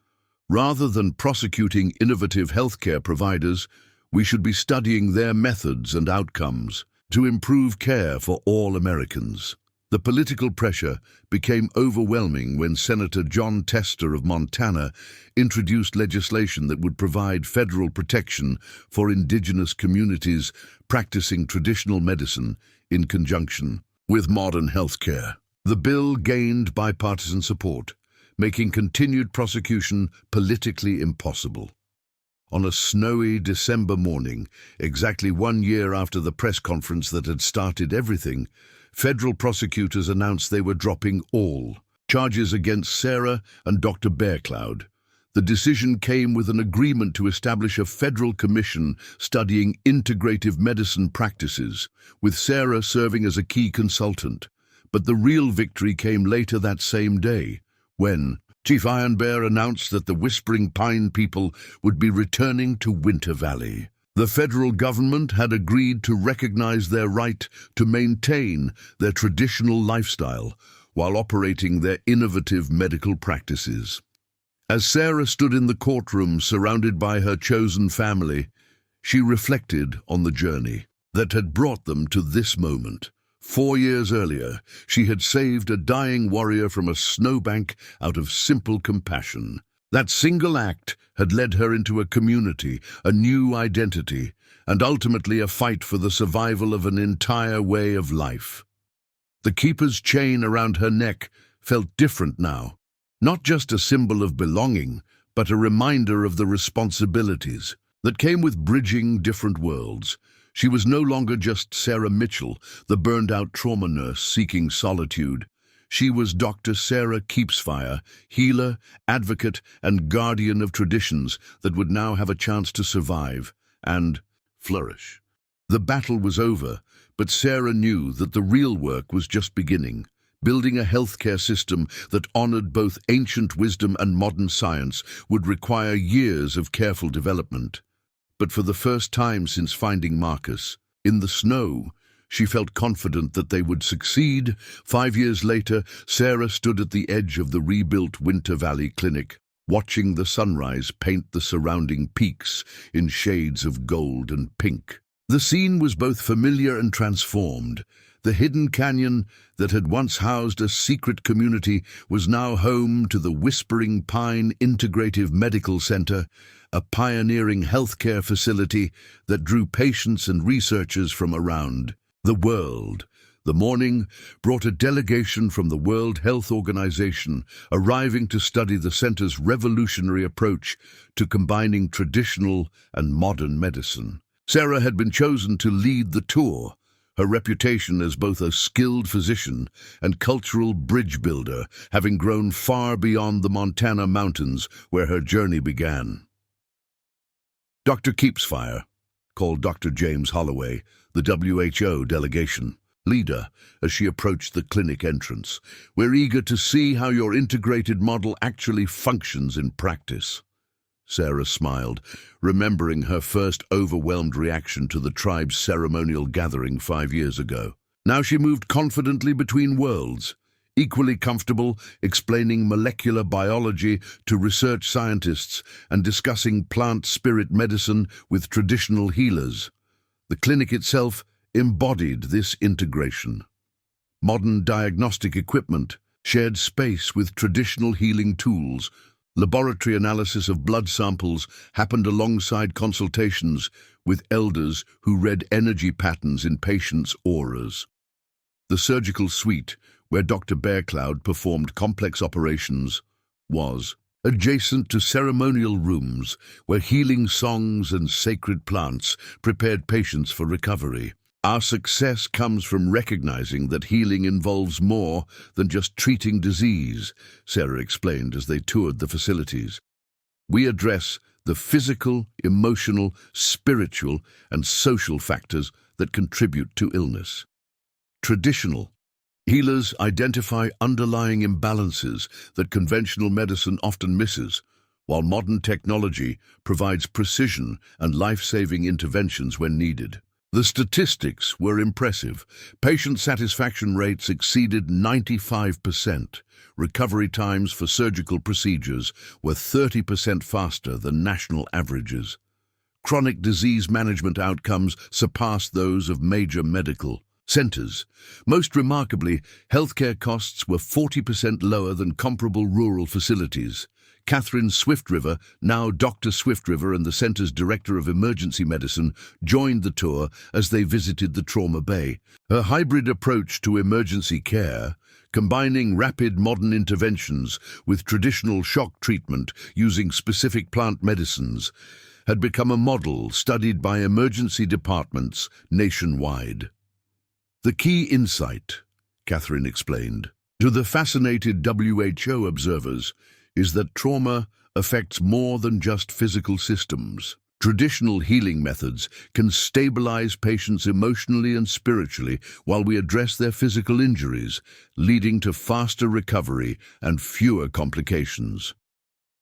Rather than prosecuting innovative healthcare providers, we should be studying their methods and outcomes to improve care for all Americans. The political pressure became overwhelming when Senator John Tester of Montana introduced legislation that would provide federal protection for indigenous communities practicing traditional medicine in conjunction with modern healthcare. The bill gained bipartisan support, making continued prosecution politically impossible. On a snowy December morning, exactly 1 year after the press conference that had started everything, federal prosecutors announced they were dropping all charges against Sarah and Dr. Bearcloud. The decision came with an agreement to establish a federal commission studying integrative medicine practices, with Sarah serving as a key consultant. But the real victory came later that same day, when Chief Iron Bear announced that the Whispering Pine people would be returning to Winter Valley. The federal government had agreed to recognize their right to maintain their traditional lifestyle while operating their innovative medical practices. As Sarah stood in the courtroom surrounded by her chosen family, she reflected on the journey that had brought them to this moment. 4 years earlier, she had saved a dying warrior from a snowbank out of simple compassion. That single act had led her into a community, a new identity, and ultimately a fight for the survival of an entire way of life. The keeper's chain around her neck felt different now, not just a symbol of belonging, but a reminder of the responsibilities that came with bridging different worlds. She was no longer just Sarah Mitchell, the burned-out trauma nurse seeking solitude. She was Dr. Sarah Keepsfire, healer, advocate, and guardian of traditions that would now have a chance to survive and flourish. The battle was over, but Sarah knew that the real work was just beginning. Building a healthcare system that honored both ancient wisdom and modern science would require years of careful development. But for the first time since finding Marcus in the snow, she felt confident that they would succeed. 5 years later, Sarah stood at the edge of the rebuilt Winter Valley Clinic, watching the sunrise paint the surrounding peaks in shades of gold and pink. The scene was both familiar and transformed. The hidden canyon that had once housed a secret community was now home to the Whispering Pine Integrative Medical Center, a pioneering healthcare facility that drew patients and researchers from around the world. The morning brought a delegation from the World Health Organization, arriving to study the center's revolutionary approach to combining traditional and modern medicine. Sarah had been chosen to lead the tour, her reputation as both a skilled physician and cultural bridge builder having grown far beyond the Montana mountains where her journey began. Dr. Keepsfire called Dr. James Holloway, the WHO delegation leader, as she approached the clinic entrance. "We're eager to see how your integrated model actually functions in practice." Sarah smiled, remembering her first overwhelmed reaction to the tribe's ceremonial gathering 5 years ago. Now she moved confidently between worlds, equally comfortable explaining molecular biology to research scientists and discussing plant-spirit medicine with traditional healers. The clinic itself embodied this integration. Modern diagnostic equipment, shared space with traditional healing tools, laboratory analysis of blood samples happened alongside consultations with elders who read energy patterns in patients' auras. The surgical suite, where Dr. Bearcloud performed complex operations, was adjacent to ceremonial rooms where healing songs and sacred plants prepared patients for recovery. Our success comes from recognizing that healing involves more than just treating disease, Sarah explained as they toured the facilities. We address the physical, emotional, spiritual, and social factors that contribute to illness. Traditional healers identify underlying imbalances that conventional medicine often misses, while modern technology provides precision and life-saving interventions when needed. The statistics were impressive. Patient satisfaction rates exceeded 95%. Recovery times for surgical procedures were 30% faster than national averages. Chronic disease management outcomes surpassed those of major medical centers. Most remarkably, healthcare costs were 40% lower than comparable rural facilities. Catherine Swiftriver, now Dr. Swiftriver and the center's director of emergency medicine, joined the tour as they visited the trauma bay. Her hybrid approach to emergency care, combining rapid modern interventions with traditional shock treatment using specific plant medicines, had become a model studied by emergency departments nationwide. The key insight, Catherine explained, to the fascinated WHO observers is that trauma affects more than just physical systems. Traditional healing methods can stabilize patients emotionally and spiritually while we address their physical injuries, leading to faster recovery and fewer complications.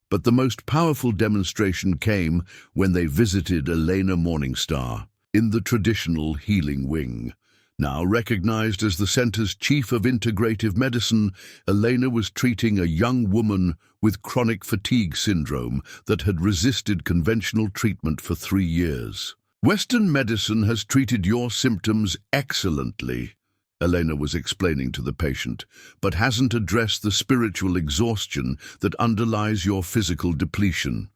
But the most powerful demonstration came when they visited Elena Morningstar in the traditional healing wing. Now recognized as the center's chief of integrative medicine, Elena was treating a young woman with chronic fatigue syndrome that had resisted conventional treatment for 3 years. "Western medicine has treated your symptoms excellently," Elena was explaining to the patient, "but hasn't addressed the spiritual exhaustion that underlies your physical depletion.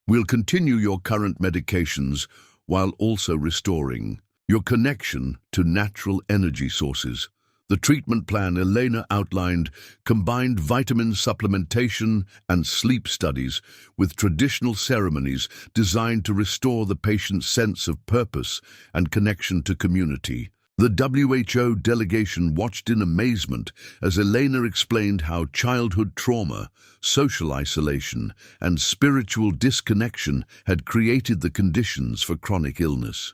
We'll continue your current medications while also restoring your connection to natural energy sources." The treatment plan Elena outlined combined vitamin supplementation and sleep studies with traditional ceremonies designed to restore the patient's sense of purpose and connection to community. The WHO delegation watched in amazement as Elena explained how childhood trauma, social isolation, and spiritual disconnection had created the conditions for chronic illness.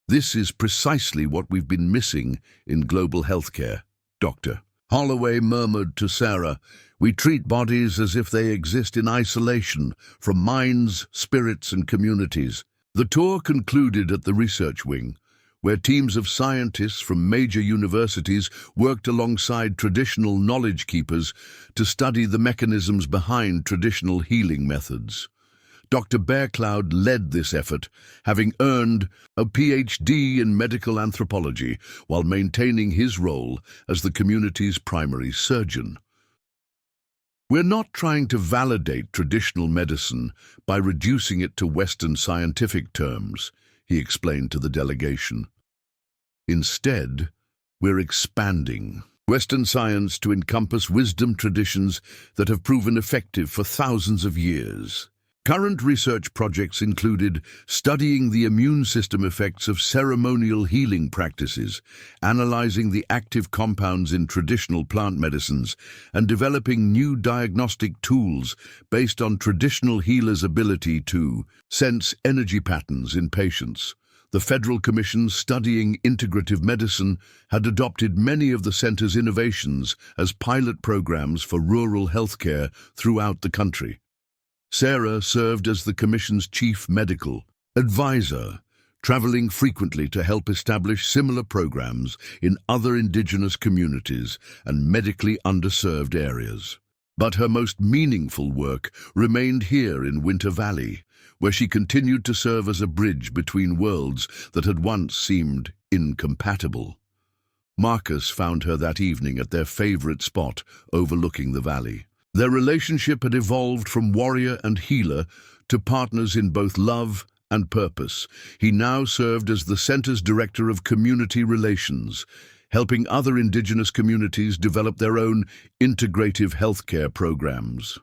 "This is precisely what we've been missing in global healthcare," Dr. Holloway murmured to Sarah. "We treat bodies as if they exist in isolation from minds, spirits, and communities." The tour concluded at the research wing, where teams of scientists from major universities worked alongside traditional knowledge keepers to study the mechanisms behind traditional healing methods. Dr. Bearcloud led this effort, having earned a PhD in medical anthropology while maintaining his role as the community's primary surgeon. "We're not trying to validate traditional medicine by reducing it to Western scientific terms," he explained to the delegation. "Instead, we're expanding Western science to encompass wisdom traditions that have proven effective for thousands of years." Current research projects included studying the immune system effects of ceremonial healing practices, analyzing the active compounds in traditional plant medicines, and developing new diagnostic tools based on traditional healers' ability to sense energy patterns in patients. The Federal Commission studying integrative medicine had adopted many of the center's innovations as pilot programs for rural healthcare throughout the country. Sarah served as the Commission's chief medical advisor, traveling frequently to help establish similar programs in other indigenous communities and medically underserved areas. But her most meaningful work remained here in Winter Valley, where she continued to serve as a bridge between worlds that had once seemed incompatible. Marcus found her that evening at their favorite spot overlooking the valley. Their relationship had evolved from warrior and healer to partners in both love and purpose. He now served as the center's director of community relations, helping other indigenous communities develop their own integrative healthcare programs.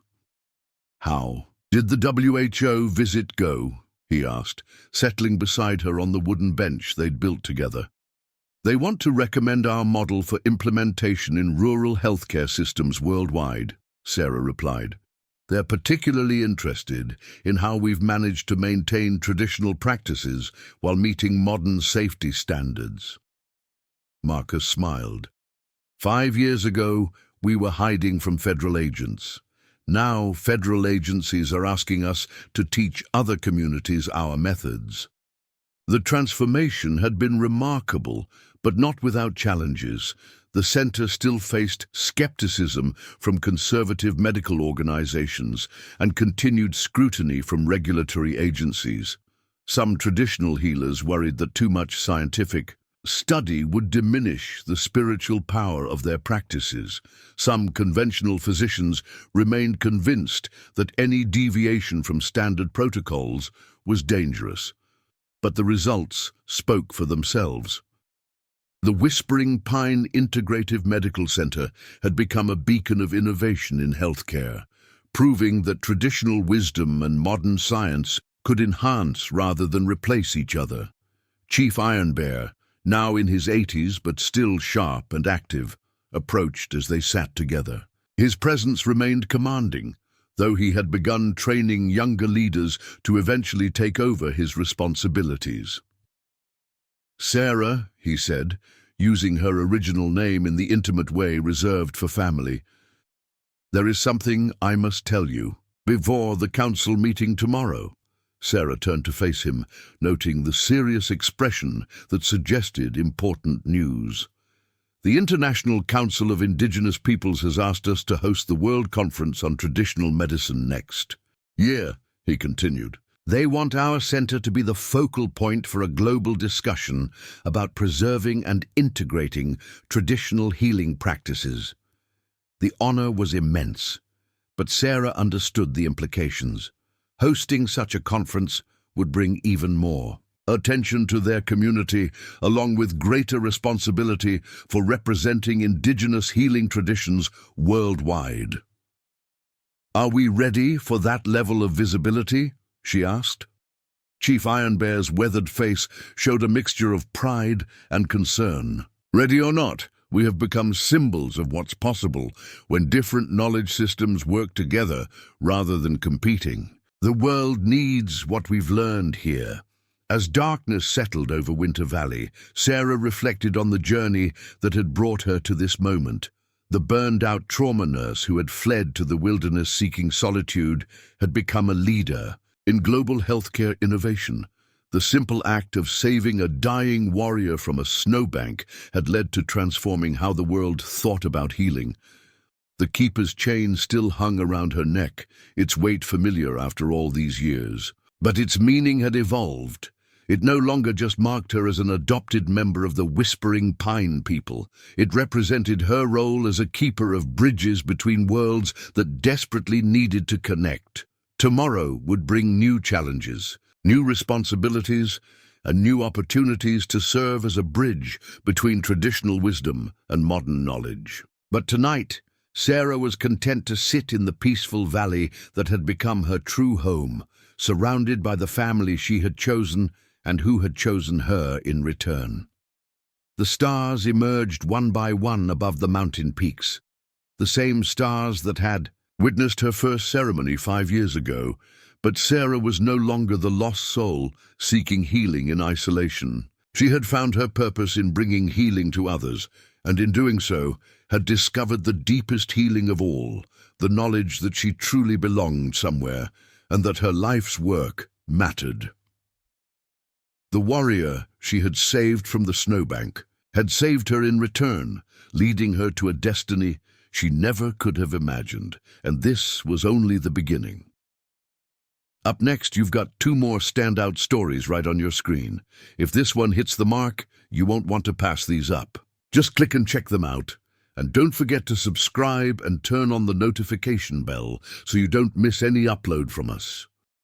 How did the WHO visit go? He asked, settling beside her on the wooden bench they'd built together. They want to recommend our model for implementation in rural healthcare systems worldwide, Sarah replied. They're particularly interested in how we've managed to maintain traditional practices while meeting modern safety standards. Marcus smiled. 5 years ago, we were hiding from federal agents. Now, federal agencies are asking us to teach other communities our methods. The transformation had been remarkable, but not without challenges. The center still faced skepticism from conservative medical organizations and continued scrutiny from regulatory agencies. Some traditional healers worried that too much scientific study would diminish the spiritual power of their practices. Some conventional physicians remained convinced that any deviation from standard protocols was dangerous. But the results spoke for themselves. The Whispering Pine Integrative Medical Center had become a beacon of innovation in healthcare, proving that traditional wisdom and modern science could enhance rather than replace each other. Chief Ironbear, now in his 80s but still sharp and active, approached as they sat together. His presence remained commanding, though he had begun training younger leaders to eventually take over his responsibilities. "Sarah," he said, using her original name in the intimate way reserved for family, "there is something I must tell you before the council meeting tomorrow." Sarah turned to face him, noting the serious expression that suggested important news. "The International Council of Indigenous Peoples has asked us to host the World Conference on Traditional Medicine next year," he continued. "They want our center to be the focal point for a global discussion about preserving and integrating traditional healing practices." The honor was immense, but Sarah understood the implications. Hosting such a conference would bring even more attention to their community, along with greater responsibility for representing indigenous healing traditions worldwide. "Are we ready for that level of visibility?" she asked. Chief Ironbear's weathered face showed a mixture of pride and concern. "Ready or not, we have become symbols of what's possible when different knowledge systems work together rather than competing. The world needs what we've learned here." As darkness settled over Winter Valley, Sarah reflected on the journey that had brought her to this moment. The burned-out trauma nurse who had fled to the wilderness seeking solitude had become a leader in global healthcare innovation. The simple act of saving a dying warrior from a snowbank had led to transforming how the world thought about healing. The keeper's chain still hung around her neck, its weight familiar after all these years. But its meaning had evolved. It no longer just marked her as an adopted member of the Whispering Pine people. It represented her role as a keeper of bridges between worlds that desperately needed to connect. Tomorrow would bring new challenges, new responsibilities, and new opportunities to serve as a bridge between traditional wisdom and modern knowledge. But tonight, Sarah was content to sit in the peaceful valley that had become her true home, surrounded by the family she had chosen and who had chosen her in return. The stars emerged one by one above the mountain peaks, the same stars that had witnessed her first ceremony 5 years ago, but Sarah was no longer the lost soul seeking healing in isolation. She had found her purpose in bringing healing to others, and in doing so, had discovered the deepest healing of all, the knowledge that she truly belonged somewhere, and that her life's work mattered. The warrior she had saved from the snowbank had saved her in return, leading her to a destiny she never could have imagined, and this was only the beginning. Up next, you've got 2 more standout stories right on your screen. If this one hits the mark, you won't want to pass these up. Just click and check them out. And don't forget to subscribe and turn on the notification bell so you don't miss any upload from us.